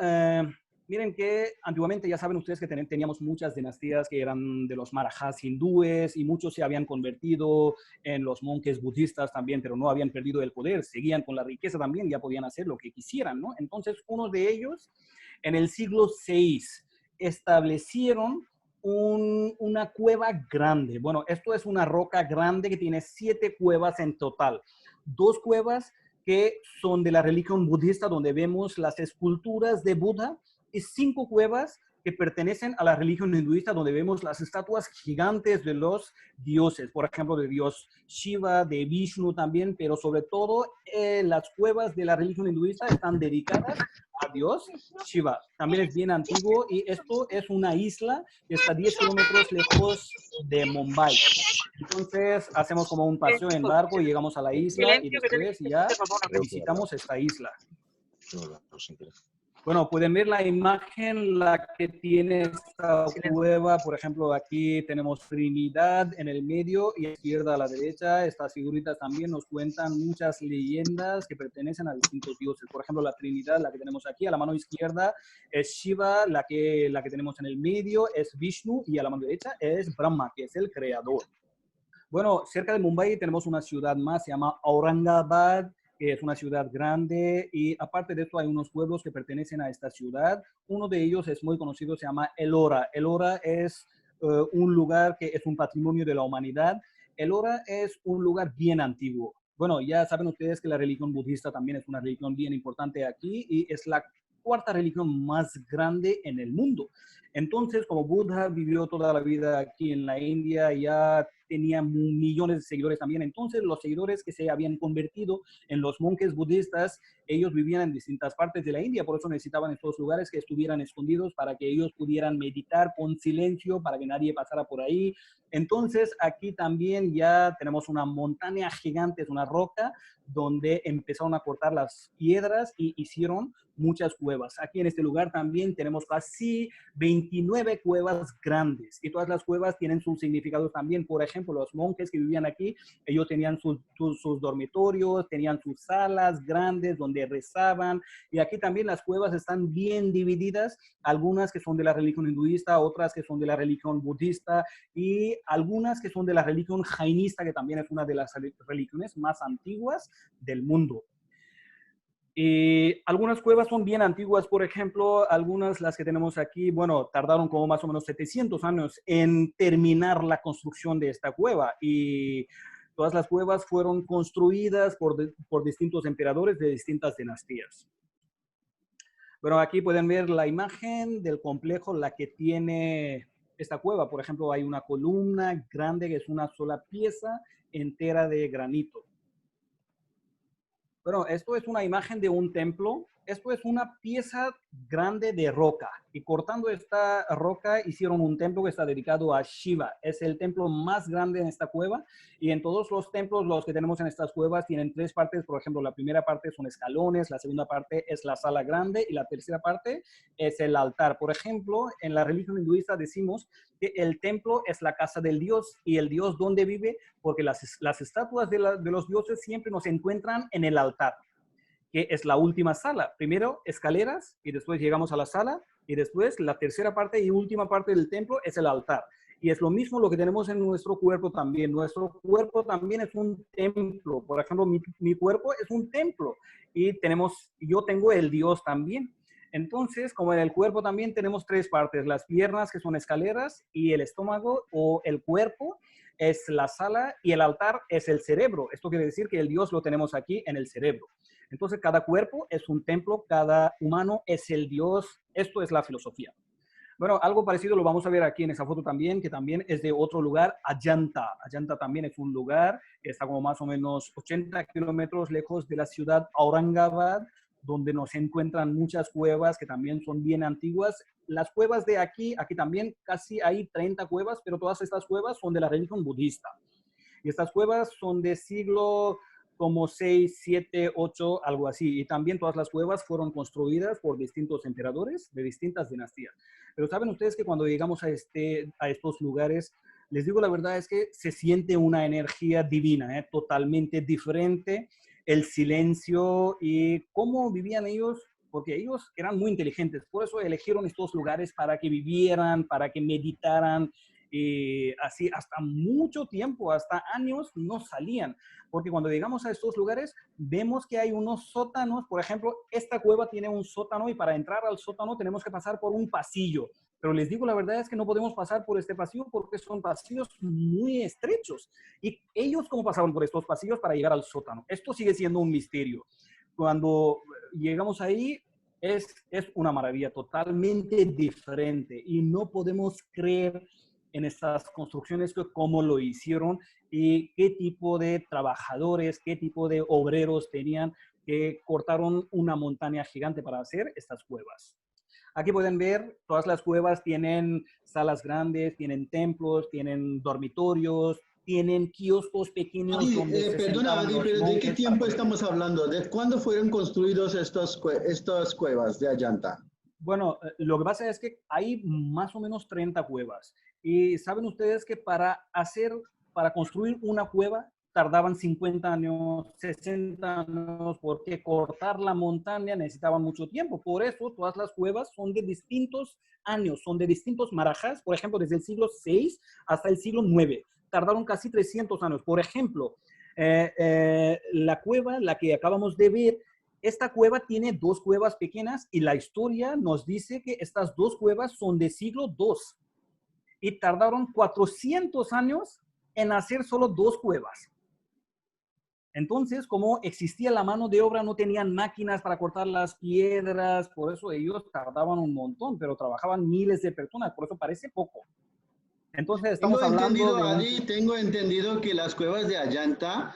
miren que antiguamente ya saben ustedes que teníamos muchas dinastías que eran de los Marajas hindúes y muchos se habían convertido en los monjes budistas también, pero no habían perdido el poder, seguían con la riqueza también, ya podían hacer lo que quisieran, ¿no? Entonces, uno de ellos, en el siglo VI, establecieron una cueva grande. Bueno, esto es una roca grande que tiene 7 cuevas en total. 2 cuevas que son de la religión budista, donde vemos las esculturas de Buda, y 5 cuevas que pertenecen a la religión hinduista, donde vemos las estatuas gigantes de los dioses, por ejemplo, de Dios Shiva, de Vishnu también, pero sobre todo las cuevas de la religión hinduista están dedicadas a Dios Shiva. También es bien antiguo y esto es una isla que está 10 kilómetros lejos de Mumbai. Entonces hacemos como un paseo en barco y llegamos a la isla y después ya visitamos esta isla. Bueno, pueden ver la imagen, la que tiene esta cueva. Por ejemplo, aquí tenemos Trinidad en el medio y izquierda a la derecha. Estas figuritas también nos cuentan muchas leyendas que pertenecen a distintos dioses. Por ejemplo, la Trinidad, la que tenemos aquí, a la mano izquierda es Shiva, la que tenemos en el medio es Vishnu y a la mano derecha es Brahma, que es el creador. Bueno, cerca de Mumbai tenemos una ciudad más, se llama Aurangabad, que es una ciudad grande, y aparte de esto hay unos pueblos que pertenecen a esta ciudad. Uno de ellos es muy conocido, se llama Ellora. Ellora es un lugar que es un patrimonio de la humanidad. Ellora es un lugar bien antiguo. Bueno, ya saben ustedes que la religión budista también es una religión bien importante aquí y es la 4ª religión más grande en el mundo. Entonces, como Buda vivió toda la vida aquí en la India, ya tenía millones de seguidores también. Entonces, los seguidores que se habían convertido en los monjes budistas, ellos vivían en distintas partes de la India, por eso necesitaban estos lugares que estuvieran escondidos para que ellos pudieran meditar con silencio, para que nadie pasara por ahí. Entonces, aquí también ya tenemos una montaña gigante, es una roca, donde empezaron a cortar las piedras y hicieron muchas cuevas. Aquí en este lugar también tenemos casi 29 cuevas grandes y todas las cuevas tienen sus significados también. Por ejemplo, ejemplo, los monjes que vivían aquí, ellos tenían sus dormitorios, tenían sus salas grandes donde rezaban. Y aquí también las cuevas están bien divididas, algunas que son de la religión hinduista, otras que son de la religión budista y algunas que son de la religión jainista, que también es una de las religiones más antiguas del mundo. Y algunas cuevas son bien antiguas, por ejemplo, algunas las que tenemos aquí, bueno, tardaron como más o menos 700 años en terminar la construcción de esta cueva y todas las cuevas fueron construidas por distintos emperadores de distintas dinastías. Bueno, aquí pueden ver la imagen del complejo, la que tiene esta cueva. Por ejemplo, hay una columna grande que es una sola pieza entera de granito. Bueno, esto es una imagen de un templo. Esto es una pieza grande de roca. Y cortando esta roca hicieron un templo que está dedicado a Shiva. Es el templo más grande en esta cueva. Y en todos los templos, los que tenemos en estas cuevas, tienen tres partes. Por ejemplo, la primera parte son escalones, la segunda parte es la sala grande y la tercera parte es el altar. Por ejemplo, en la religión hinduista decimos que el templo es la casa del dios y el dios donde vive, porque las estatuas de los dioses siempre nos encuentran en el altar, que es la última sala. Primero escaleras y después llegamos a la sala y después la tercera parte y última parte del templo es el altar. Y es lo mismo lo que tenemos en nuestro cuerpo también. Nuestro cuerpo también es un templo. Por ejemplo, mi cuerpo es un templo y yo tengo el Dios también. Entonces, como en el cuerpo también tenemos tres partes, las piernas que son escaleras y el estómago o el cuerpo es la sala y el altar es el cerebro. Esto quiere decir que el Dios lo tenemos aquí en el cerebro. Entonces, cada cuerpo es un templo, cada humano es el Dios. Esto es la filosofía. Bueno, algo parecido lo vamos a ver aquí en esa foto también, que también es de otro lugar, Ajanta. Ajanta también es un lugar que está como más o menos 80 kilómetros lejos de la ciudad Aurangabad, donde nos encuentran muchas cuevas que también son bien antiguas. Las cuevas de aquí también casi hay 30 cuevas, pero todas estas cuevas son de la religión budista. Y estas cuevas son de siglo como 6, 7, 8, algo así. Y también todas las cuevas fueron construidas por distintos emperadores de distintas dinastías. Pero saben ustedes que cuando llegamos a estos lugares, les digo la verdad es que se siente una energía divina, totalmente diferente. El silencio y cómo vivían ellos, porque ellos eran muy inteligentes. Por eso eligieron estos lugares para que vivieran, para que meditaran. Y así hasta mucho tiempo, hasta años no salían, porque cuando llegamos a estos lugares vemos que hay unos sótanos. Por ejemplo, esta cueva tiene un sótano y para entrar al sótano tenemos que pasar por un pasillo, pero les digo la verdad es que no podemos pasar por este pasillo porque son pasillos muy estrechos. ¿Y ellos cómo pasaron por estos pasillos para llegar al sótano? Esto sigue siendo un misterio. Cuando llegamos ahí es una maravilla totalmente diferente y no podemos creer en estas construcciones, cómo lo hicieron y qué tipo de trabajadores, qué tipo de obreros tenían, que cortaron una montaña gigante para hacer estas cuevas. Aquí pueden ver, todas las cuevas tienen salas grandes, tienen templos, tienen dormitorios, tienen kioscos pequeños. Perdona, Adi, pero ¿de qué tiempo estamos hablando? ¿De cuándo fueron construidos estas cuevas de Ajanta? Bueno, lo que pasa es que hay más o menos 30 cuevas. Y saben ustedes que para construir una cueva tardaban 50 años, 60 años, porque cortar la montaña necesitaba mucho tiempo. Por eso todas las cuevas son de distintos años, son de distintos marajas. Por ejemplo, desde el siglo VI hasta el siglo IX. Tardaron casi 300 años. Por ejemplo, la cueva, la que acabamos de ver, esta cueva tiene dos cuevas pequeñas y la historia nos dice que estas dos cuevas son de siglo II y tardaron 400 años en hacer solo dos cuevas. Entonces, como existía la mano de obra, no tenían máquinas para cortar las piedras, por eso ellos tardaban un montón, pero trabajaban miles de personas, por eso parece poco. Entonces, estamos hablando de... Tengo entendido que las cuevas de Ajanta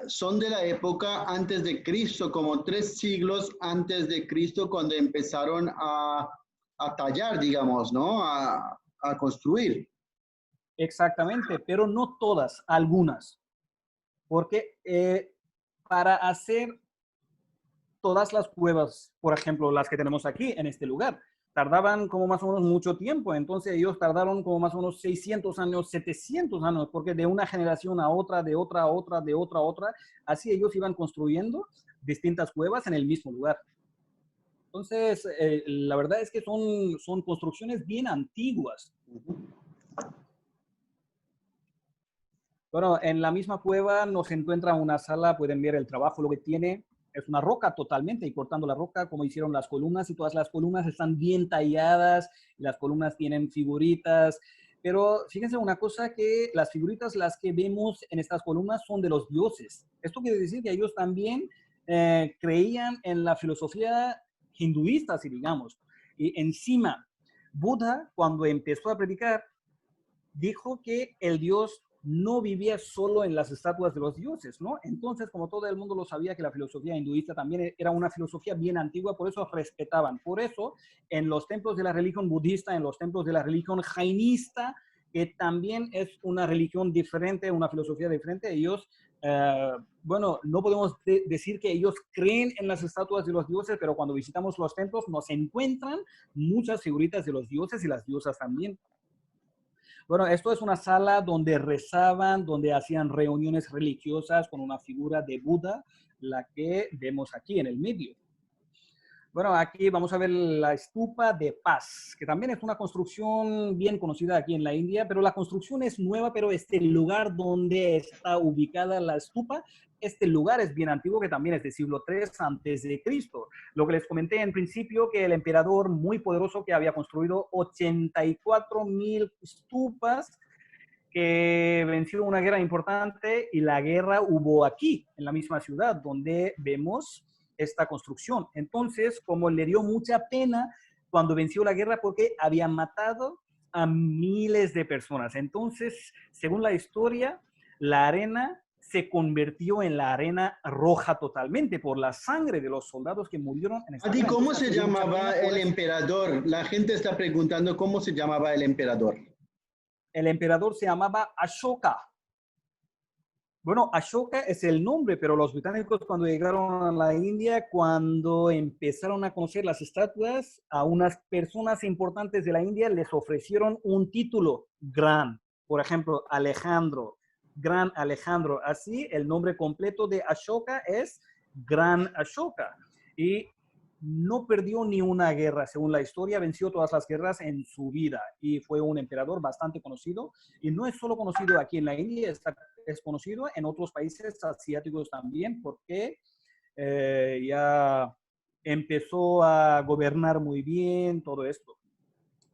son de la época antes de Cristo, como 3 siglos antes de Cristo, cuando empezaron a tallar, digamos, ¿no? A construir. Exactamente, pero no todas, algunas. Porque para hacer todas las cuevas, por ejemplo, las que tenemos aquí en este lugar, tardaban como más o menos mucho tiempo. Entonces ellos tardaron como más o menos 600 años, 700 años, porque de una generación a otra, de otra a otra, de otra a otra, así ellos iban construyendo distintas cuevas en el mismo lugar. Entonces, la verdad es que son construcciones bien antiguas. Bueno, en la misma cueva nos encuentra una sala, pueden ver el trabajo, lo que tiene. Es una roca totalmente, y cortando la roca, como hicieron las columnas, y todas las columnas están bien talladas, las columnas tienen figuritas, pero fíjense una cosa, que las figuritas, las que vemos en estas columnas, son de los dioses. Esto quiere decir que ellos también creían en la filosofía hinduista, si digamos. Y encima, Buda, cuando empezó a predicar, dijo que el Dios no vivía solo en las estatuas de los dioses, ¿no? Entonces, como todo el mundo lo sabía, que la filosofía hinduista también era una filosofía bien antigua, por eso respetaban. Por eso, en los templos de la religión budista, en los templos de la religión jainista, que también es una religión diferente, una filosofía diferente, ellos, bueno, no podemos decir que ellos creen en las estatuas de los dioses, pero cuando visitamos los templos nos encuentran muchas figuritas de los dioses y las diosas también. Bueno, esto es una sala donde rezaban, donde hacían reuniones religiosas con una figura de Buda, la que vemos aquí en el medio. Bueno, aquí vamos a ver la estupa de paz, que también es una construcción bien conocida aquí en la India, pero la construcción es nueva, pero este lugar donde está ubicada la estupa, este lugar es bien antiguo, que también es del siglo III antes de Cristo. Lo que les comenté en principio, que el emperador muy poderoso que había construido 84,000 estupas, que venció una guerra importante, y la guerra hubo aquí, en la misma ciudad, donde vemos esta construcción. Entonces, como le dio mucha pena cuando venció la guerra, porque había matado a miles de personas. Entonces, según la historia, la arena se convirtió en la arena roja totalmente por la sangre de los soldados que murieron en esta guerra. ¿cómo Entonces, se llamaba el emperador? La gente está preguntando cómo se llamaba el emperador. El emperador se llamaba Ashoka. Bueno, Ashoka es el nombre, pero los británicos, cuando llegaron a la India, cuando empezaron a conocer las estatuas, a unas personas importantes de la India les ofrecieron un título, Gran. Por ejemplo, Alejandro, Gran Alejandro. Así, el nombre completo de Ashoka es Gran Ashoka. Y no perdió ni una guerra, según la historia, venció todas las guerras en su vida, y fue un emperador bastante conocido, y no es solo conocido aquí en la India, es conocido en otros países asiáticos también, porque ya empezó a gobernar muy bien todo esto.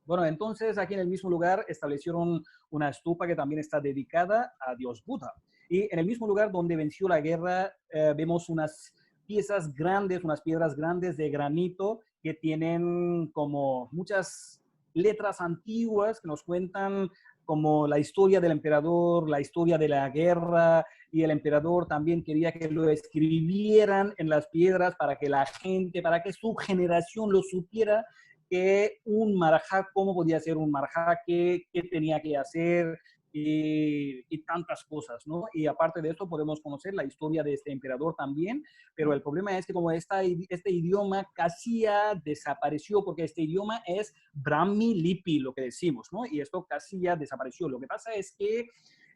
Bueno, entonces aquí en el mismo lugar establecieron una estupa que también está dedicada a Dios Buda, y en el mismo lugar donde venció la guerra vemos unas piezas grandes, unas piedras grandes de granito que tienen como muchas letras antiguas que nos cuentan como la historia del emperador, la historia de la guerra, y el emperador también quería que lo escribieran en las piedras para que la gente, para que su generación lo supiera, que un marajá, cómo podía ser un marajá, qué tenía que hacer, y tantas cosas, ¿no? Y aparte de esto podemos conocer la historia de este emperador también, pero el problema es que como este idioma casi ya desapareció, porque este idioma es Brahmi Lipi, lo que decimos, ¿no? Y esto casi ya desapareció. Lo que pasa es que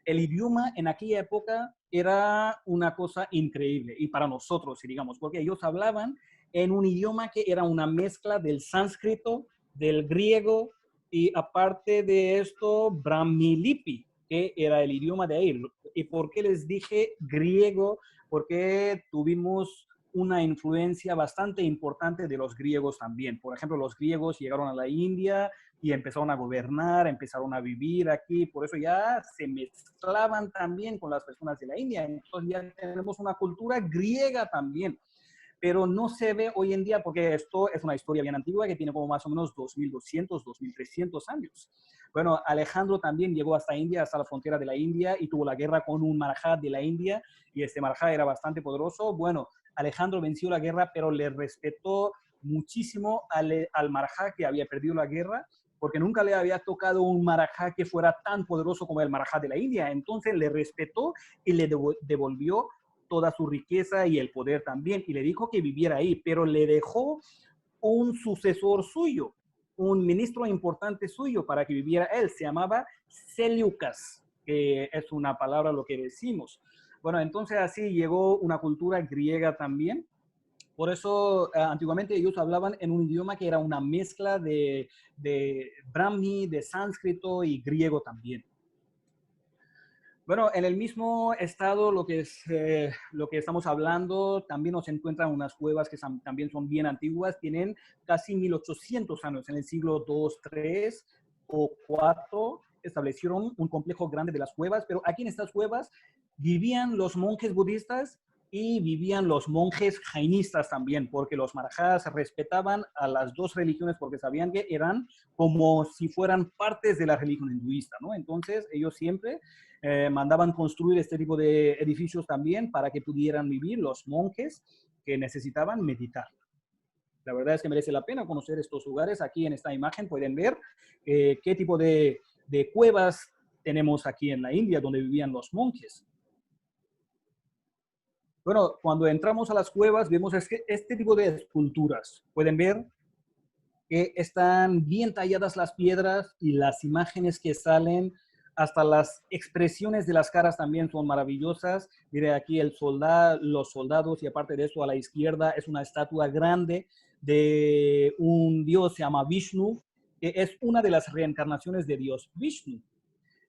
el idioma en aquella época era una cosa increíble, y para nosotros, digamos, porque ellos hablaban en un idioma que era una mezcla del sánscrito, del griego, y aparte de esto, Brahmi Lipi, que era el idioma de ahí. ¿Y por qué les dije griego? Porque tuvimos una influencia bastante importante de los griegos también. Por ejemplo, los griegos llegaron a la India y empezaron a gobernar, empezaron a vivir aquí, por eso ya se mezclaban también con las personas de la India. Entonces ya tenemos una cultura griega también, pero no se ve hoy en día porque esto es una historia bien antigua que tiene como más o menos 2.200, 2.300 años. Bueno, Alejandro también llegó hasta India, hasta la frontera de la India, y tuvo la guerra con un marajá de la India, y este marajá era bastante poderoso. Bueno, Alejandro venció la guerra, pero le respetó muchísimo al marajá que había perdido la guerra, porque nunca le había tocado un marajá que fuera tan poderoso como el marajá de la India. Entonces le respetó y le devolvió toda su riqueza y el poder también, y le dijo que viviera ahí, pero le dejó un sucesor suyo. un ministro importante suyo para que viviera él. Se llamaba Seleucas, que es una palabra lo que decimos. Bueno, entonces así llegó una cultura griega también. Por eso, antiguamente ellos hablaban en un idioma que era una mezcla de Brahmi, de sánscrito y griego también. Bueno, en el mismo estado, lo que estamos hablando, también nos encuentran unas cuevas que también son bien antiguas, tienen casi 1800 años, en el siglo II, III o IV establecieron un complejo grande de las cuevas, pero aquí en estas cuevas vivían los monjes budistas y vivían los monjes jainistas también, porque los marajás respetaban a las dos religiones porque sabían que eran como si fueran partes de la religión hinduista, ¿no? Entonces ellos siempre mandaban construir este tipo de edificios también para que pudieran vivir los monjes que necesitaban meditar. La verdad es que merece la pena conocer estos lugares. Aquí en esta imagen pueden ver qué tipo de cuevas tenemos aquí en la India donde vivían los monjes. Bueno, cuando entramos a las cuevas vemos este tipo de esculturas. Pueden ver que están bien talladas las piedras y las imágenes que salen, hasta las expresiones de las caras también son maravillosas. Mire aquí los soldados, y aparte de eso a la izquierda es una estatua grande de un dios, se llama Vishnu, que es una de las reencarnaciones de Dios Vishnu.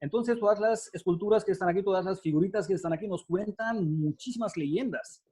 Entonces todas las esculturas que están aquí, todas las figuritas que están aquí nos cuentan muchísimas leyendas.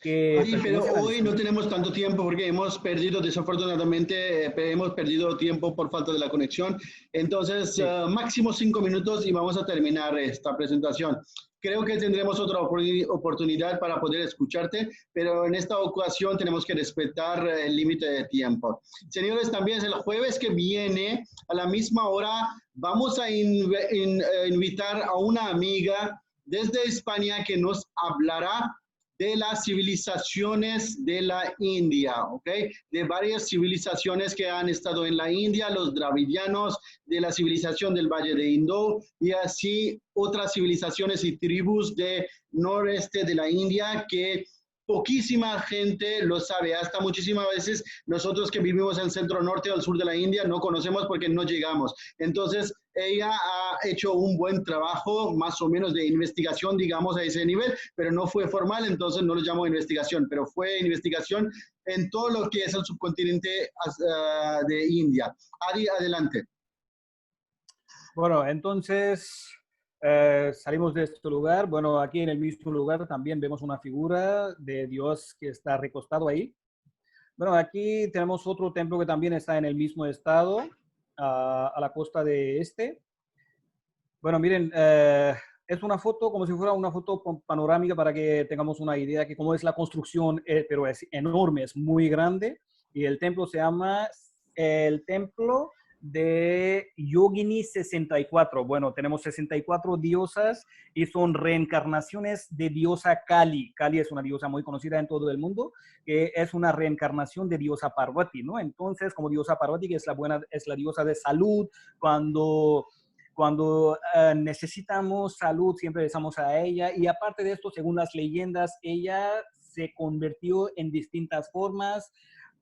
Sí, pero hoy no tenemos tanto tiempo porque hemos perdido, desafortunadamente, hemos perdido tiempo por falta de la conexión. Entonces, sí. Máximo 5 minutos y vamos a terminar esta presentación. Creo que tendremos otra oportunidad para poder escucharte, pero en esta ocasión tenemos que respetar el límite de tiempo. Señores, también el jueves que viene, a la misma hora, vamos a invitar a una amiga desde España que nos hablará de las civilizaciones de la India, ¿ok? De varias civilizaciones que han estado en la India, los dravidianos, de la civilización del Valle de Indo y así otras civilizaciones y tribus del noreste de la India que poquísima gente lo sabe. Hasta muchísimas veces nosotros que vivimos en el centro norte o el sur de la India no conocemos porque no llegamos. Entonces, ella ha hecho un buen trabajo, más o menos de investigación, digamos, a ese nivel, pero no fue formal, entonces no lo llamo investigación, pero fue investigación en todo lo que es el subcontinente de India. Adi, adelante. Bueno, entonces salimos de este lugar. Bueno, aquí en el mismo lugar también vemos una figura de Dios que está recostado ahí. Bueno, aquí tenemos otro templo que también está en el mismo estado, a la costa de este. Bueno, miren, es una foto como si fuera una foto panorámica para que tengamos una idea de cómo es la construcción, pero es enorme, es muy grande. Y el templo se llama el Templo de Yogini 64. Bueno, tenemos 64 diosas y son reencarnaciones de diosa Kali. Kali es una diosa muy conocida en todo el mundo, que es una reencarnación de diosa Parvati, ¿no? Entonces, como diosa Parvati, que es la diosa de salud, cuando necesitamos salud, siempre rezamos a ella. Y aparte de esto, según las leyendas, ella se convirtió en distintas formas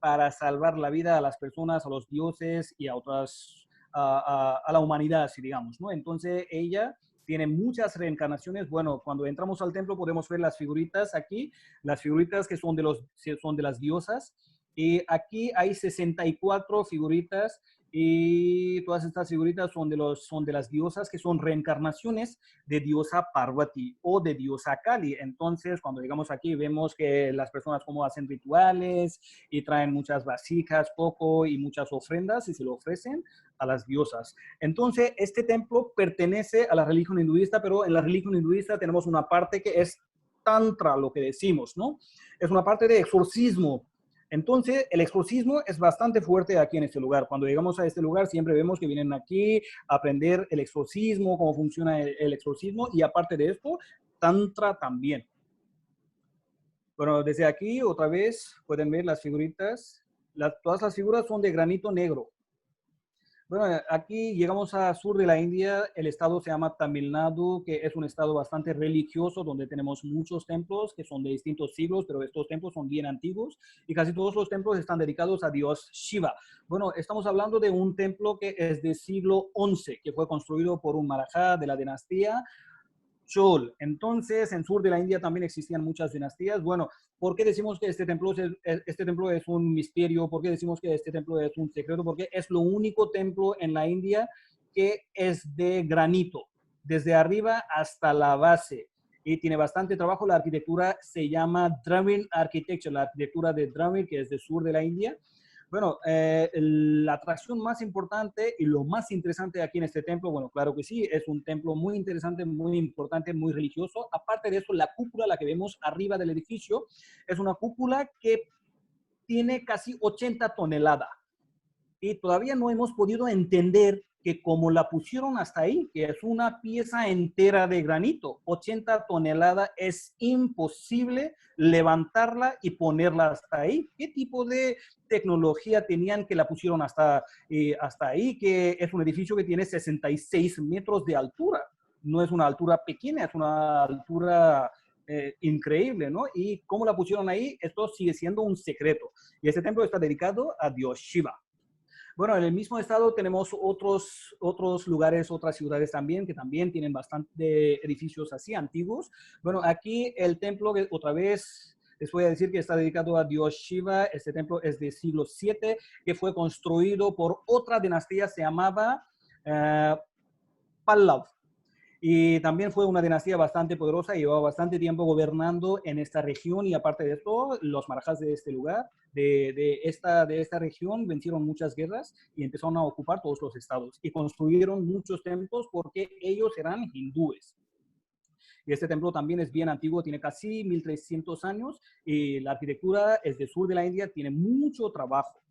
para salvar la vida a las personas, a los dioses y a otras, a la humanidad, si digamos, ¿no? Entonces ella tiene muchas reencarnaciones. Bueno, cuando entramos al templo podemos ver las figuritas aquí, las figuritas que son de las diosas. Y aquí hay 64 figuritas y todas estas figuritas son de las diosas que son reencarnaciones de diosa Parvati o de diosa Kali. Entonces, cuando llegamos aquí vemos que las personas como hacen rituales y traen muchas vasijas, coco y muchas ofrendas y se lo ofrecen a las diosas. Entonces, este templo pertenece a la religión hinduista, pero en la religión hinduista tenemos una parte que es tantra, lo que decimos, ¿no? Es una parte de exorcismo. Entonces, el exorcismo es bastante fuerte aquí en este lugar. Cuando llegamos a este lugar, siempre vemos que vienen aquí a aprender el exorcismo, cómo funciona el exorcismo, y aparte de esto, tantra también. Bueno, desde aquí, otra vez, pueden ver las figuritas. Todas las figuras son de granito negro. Bueno, aquí llegamos al sur de la India, el estado se llama Tamil Nadu, que es un estado bastante religioso, donde tenemos muchos templos que son de distintos siglos, pero estos templos son bien antiguos y casi todos los templos están dedicados a Dios Shiva. Bueno, estamos hablando de un templo que es del siglo XI, que fue construido por un Marajá de la dinastía Chol. Entonces, en sur de la India también existían muchas dinastías. Bueno, ¿por qué decimos que este templo es un misterio? ¿Por qué decimos que este templo es un secreto? Porque es lo único templo en la India que es de granito, desde arriba hasta la base. Y tiene bastante trabajo. La arquitectura se llama Dravid Architecture, la arquitectura de Dravid, que es del sur de la India. Bueno, la atracción más importante y lo más interesante aquí en este templo, bueno, claro que sí, es un templo muy interesante, muy importante, muy religioso. Aparte de eso, la cúpula, la que vemos arriba del edificio, es una cúpula que tiene casi 80 toneladas. Y todavía no hemos podido entender que como la pusieron hasta ahí, que es una pieza entera de granito, 80 toneladas, es imposible levantarla y ponerla hasta ahí. ¿Qué tipo de tecnología tenían que la pusieron hasta ahí? Que es un edificio que tiene 66 metros de altura. No es una altura pequeña, es una altura increíble, ¿no? Y cómo la pusieron ahí, esto sigue siendo un secreto. Y este templo está dedicado a Dios Shiva. Bueno, en el mismo estado tenemos otros lugares, otras ciudades también, que también tienen bastante edificios así antiguos. Bueno, aquí el templo, otra vez, les voy a decir que está dedicado a Dios Shiva. Este templo es del siglo VII, que fue construido por otra dinastía, se llamaba Pallav. Y también fue una dinastía bastante poderosa, llevaba bastante tiempo gobernando en esta región y aparte de esto, los marajás de este lugar, de esta región, vencieron muchas guerras y empezaron a ocupar todos los estados y construyeron muchos templos porque ellos eran hindúes. Y este templo también es bien antiguo, tiene casi 1300 años y la arquitectura es del sur de la India, tiene mucho trabajo.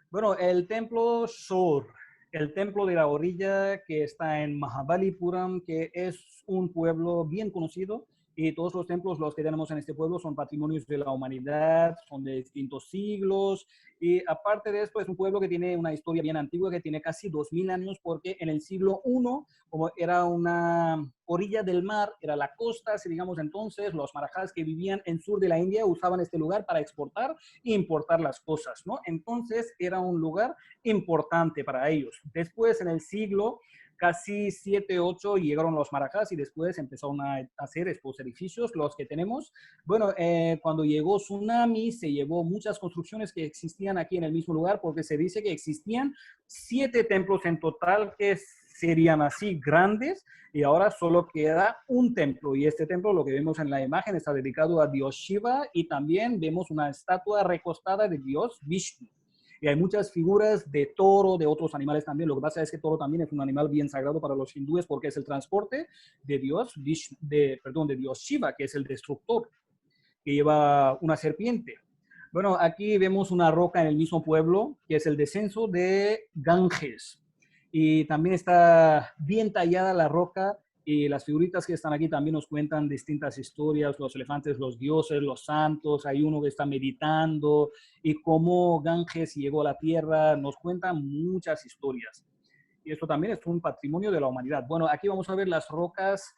Bueno, el templo Shor. El templo de la orilla que está en Mahabalipuram, que es un pueblo bien conocido y todos los templos los que tenemos en este pueblo son patrimonios de la humanidad, son de distintos siglos y aparte de esto es un pueblo que tiene una historia bien antigua que tiene casi 2000 años porque en el siglo I, como era una orilla del mar, era la costa, si digamos entonces, los marajás que vivían en sur de la India usaban este lugar para exportar e importar las cosas, ¿no? Entonces era un lugar importante para ellos. Después en el siglo casi 7, 8 llegaron los marajás y después empezaron a hacer estos edificios, los que tenemos. Bueno, cuando llegó tsunami se llevó muchas construcciones que existían aquí en el mismo lugar porque se dice que existían 7 templos en total que serían así grandes y ahora solo queda un templo y este templo, lo que vemos en la imagen, está dedicado a Dios Shiva y también vemos una estatua recostada de Dios Vishnu. Y hay muchas figuras de toro, de otros animales también. Lo que pasa es que toro también es un animal bien sagrado para los hindúes porque es el transporte de Dios, de Dios Shiva, que es el destructor, que lleva una serpiente. Bueno, aquí vemos una roca en el mismo pueblo, que es el descenso de Ganges. Y también está bien tallada la roca y las figuritas que están aquí también nos cuentan distintas historias, los elefantes, los dioses, los santos, hay uno que está meditando y cómo Ganges llegó a la tierra, nos cuentan muchas historias. Y esto también es un patrimonio de la humanidad. Bueno, aquí vamos a ver las rocas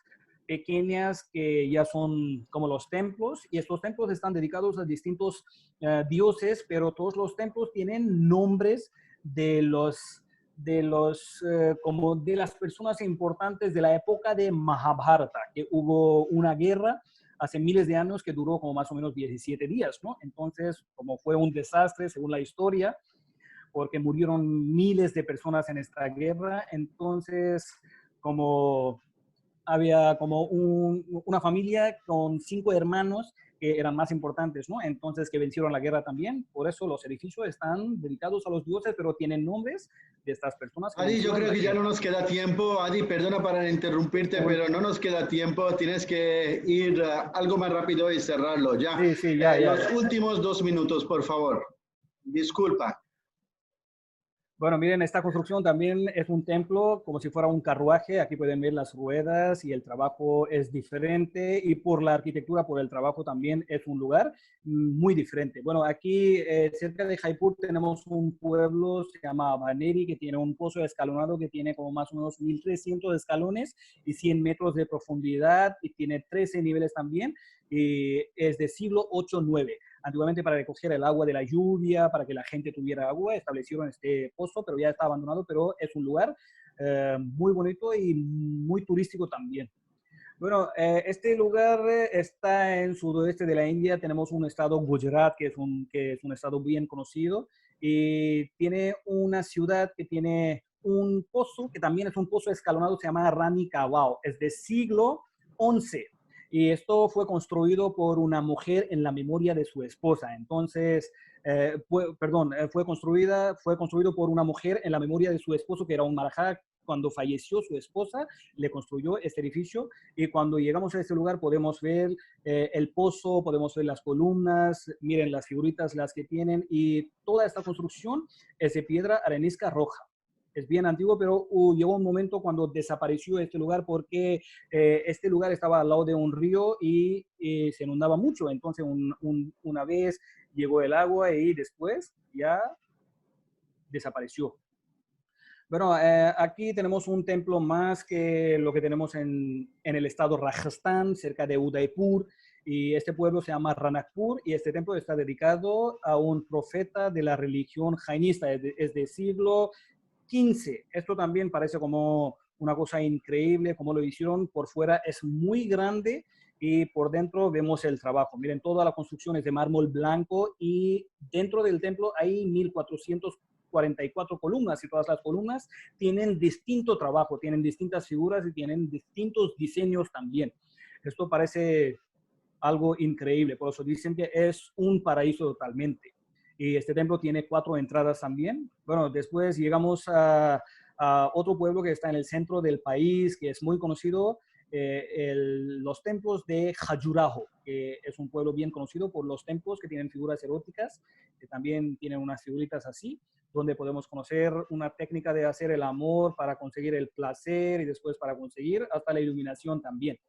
pequeñas que ya son como los templos y estos templos están dedicados a distintos dioses, pero todos los templos tienen nombres como de las personas importantes de la época de Mahabharata, que hubo una guerra hace miles de años que duró como más o menos 17 días, ¿no? Entonces, como fue un desastre según la historia, porque murieron miles de personas en esta guerra, entonces como había como una familia con 5 hermanos que eran más importantes, ¿no? Entonces, que vencieron la guerra también. Por eso los edificios están dedicados a los dioses, pero tienen nombres de estas personas. Adi, yo creo que ya no nos queda tiempo. Adi, perdona para interrumpirte, pero no nos queda tiempo. Tienes que ir algo más rápido y cerrarlo, ¿ya? Sí, ya. Los últimos 2 minutos, por favor. Disculpa. Bueno, miren, esta construcción también es un templo como si fuera un carruaje. Aquí pueden ver las ruedas y el trabajo es diferente y por la arquitectura, por el trabajo también es un lugar muy diferente. Bueno, aquí cerca de Jaipur tenemos un pueblo, se llama Baneri, que tiene un pozo escalonado que tiene como más o menos 1.300 escalones y 100 metros de profundidad y tiene 13 niveles también. Y es de siglo 8-9. Antiguamente para recoger el agua de la lluvia, para que la gente tuviera agua, establecieron este pozo, pero ya está abandonado, pero es un lugar muy bonito y muy turístico también. Bueno, este lugar está en sudoeste de la India. Tenemos un estado, Gujarat, que es un estado bien conocido, y tiene una ciudad que tiene un pozo, que también es un pozo escalonado, se llama Rani Kawao, es de siglo XI. Y esto fue construido por una mujer en la memoria de su esposa. Entonces, fue construido por una mujer en la memoria de su esposo, que era un marajá. Cuando falleció su esposa, le construyó este edificio y cuando llegamos a este lugar podemos ver el pozo, podemos ver las columnas, miren las figuritas, las que tienen, y toda esta construcción es de piedra arenisca roja. Es bien antiguo, pero llegó un momento cuando desapareció este lugar porque este lugar estaba al lado de un río y se inundaba mucho. Entonces, una vez llegó el agua y después ya desapareció. Bueno, aquí tenemos un templo más que lo que tenemos en el estado Rajasthan, cerca de Udaipur, y este pueblo se llama Ranakpur, y este templo está dedicado a un profeta de la religión jainista, es de siglo XV. Esto también parece como una cosa increíble, como lo hicieron. Por fuera es muy grande y por dentro vemos el trabajo. Miren, toda la construcción es de mármol blanco y dentro del templo hay 1.444 columnas y todas las columnas tienen distinto trabajo, tienen distintas figuras y tienen distintos diseños también. Esto parece algo increíble, por eso dicen que es un paraíso totalmente. Y este templo tiene 4 entradas también. Bueno, después llegamos a otro pueblo que está en el centro del país, que es muy conocido, los templos de Khajuraho, que es un pueblo bien conocido por los templos que tienen figuras eróticas, que también tienen unas figuritas así, donde podemos conocer una técnica de hacer el amor para conseguir el placer y después para conseguir hasta la iluminación también.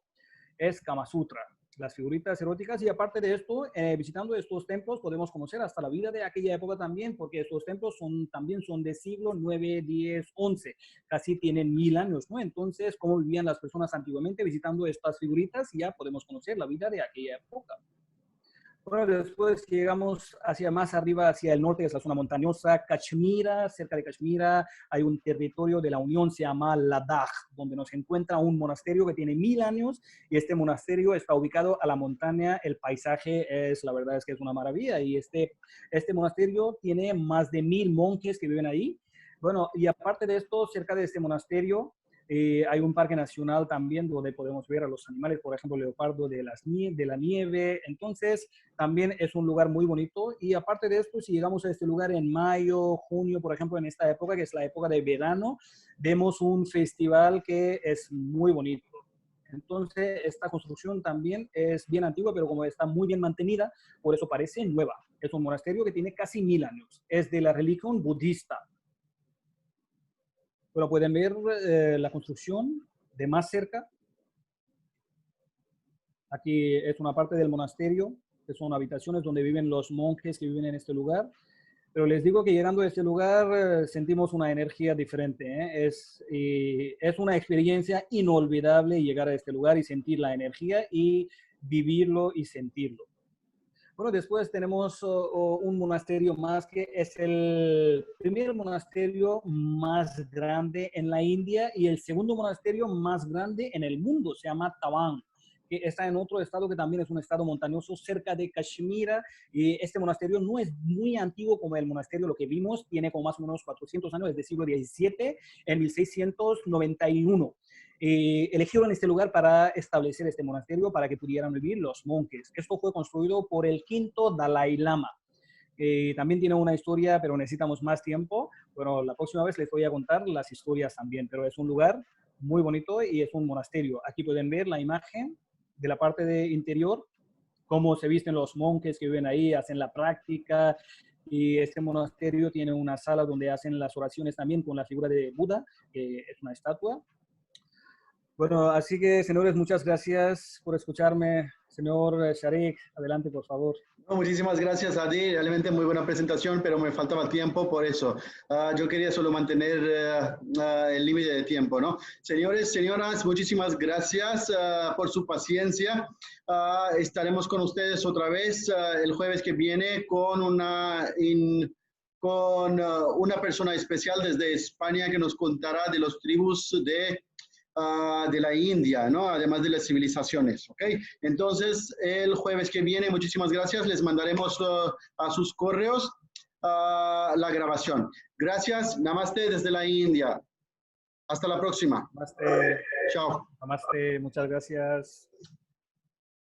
Es Kama Sutra, las figuritas eróticas, y aparte de esto, visitando estos templos podemos conocer hasta la vida de aquella época también, porque estos templos también son de siglo 9, 10, 11, casi tienen 1000 años, ¿no? Entonces, cómo vivían las personas antiguamente visitando estas figuritas, ya podemos conocer la vida de aquella época. Bueno, después llegamos hacia más arriba, hacia el norte, es la zona montañosa, Cachemira. Cerca de Cachemira hay un territorio de la Unión, se llama Ladakh, donde nos encuentra un monasterio que tiene 1000 años y este monasterio está ubicado a la montaña. El paisaje la verdad es que es una maravilla y este monasterio tiene más de 1000 monjes que viven ahí. Bueno, y aparte de esto, cerca de este monasterio, hay un parque nacional también donde podemos ver a los animales, por ejemplo, leopardo de la nieve. Entonces, también es un lugar muy bonito. Y aparte de esto, si llegamos a este lugar en mayo, junio, por ejemplo, en esta época, que es la época de verano, vemos un festival que es muy bonito. Entonces, esta construcción también es bien antigua, pero como está muy bien mantenida, por eso parece nueva. Es un monasterio que tiene casi 1000 años. Es de la religión budista. Pero pueden ver la construcción de más cerca. Aquí es una parte del monasterio, que son habitaciones donde viven los monjes que viven en este lugar. Pero les digo que llegando a este lugar sentimos una energía diferente. Es una experiencia inolvidable llegar a este lugar y sentir la energía y vivirlo y sentirlo. Bueno, después tenemos un monasterio más que es el primer monasterio más grande en la India y el segundo monasterio más grande en el mundo. Se llama Tawang, que está en otro estado que también es un estado montañoso cerca de Cachemira. Y este monasterio no es muy antiguo como el monasterio, lo que vimos, tiene como más o menos 400 años, es del siglo XVII, en 1691. Eligieron este lugar para establecer este monasterio para que pudieran vivir los monjes. Esto fue construido por el quinto Dalai Lama. También tiene una historia, pero necesitamos más tiempo. Bueno, la próxima vez les voy a contar las historias también, pero es un lugar muy bonito y es un monasterio. Aquí pueden ver la imagen de la parte de interior, cómo se visten los monjes que viven ahí, hacen la práctica. Y este monasterio tiene una sala donde hacen las oraciones también con la figura de Buda, que es una estatua. Bueno, así que, señores, muchas gracias por escucharme. Señor Sharik, adelante, por favor. No, muchísimas gracias, Adi. Realmente muy buena presentación, pero me faltaba tiempo, por eso. Yo quería solo mantener el límite de tiempo, ¿no? Señores, señoras, muchísimas gracias por su paciencia. Estaremos con ustedes otra vez el jueves que viene con una persona especial desde España que nos contará de los tribus de la India, ¿no? Además de las civilizaciones, ¿ok? Entonces, el jueves que viene, muchísimas gracias, les mandaremos a sus correos la grabación. Gracias, namaste desde la India. Hasta la próxima. Namaste. Chao. Namaste, muchas gracias.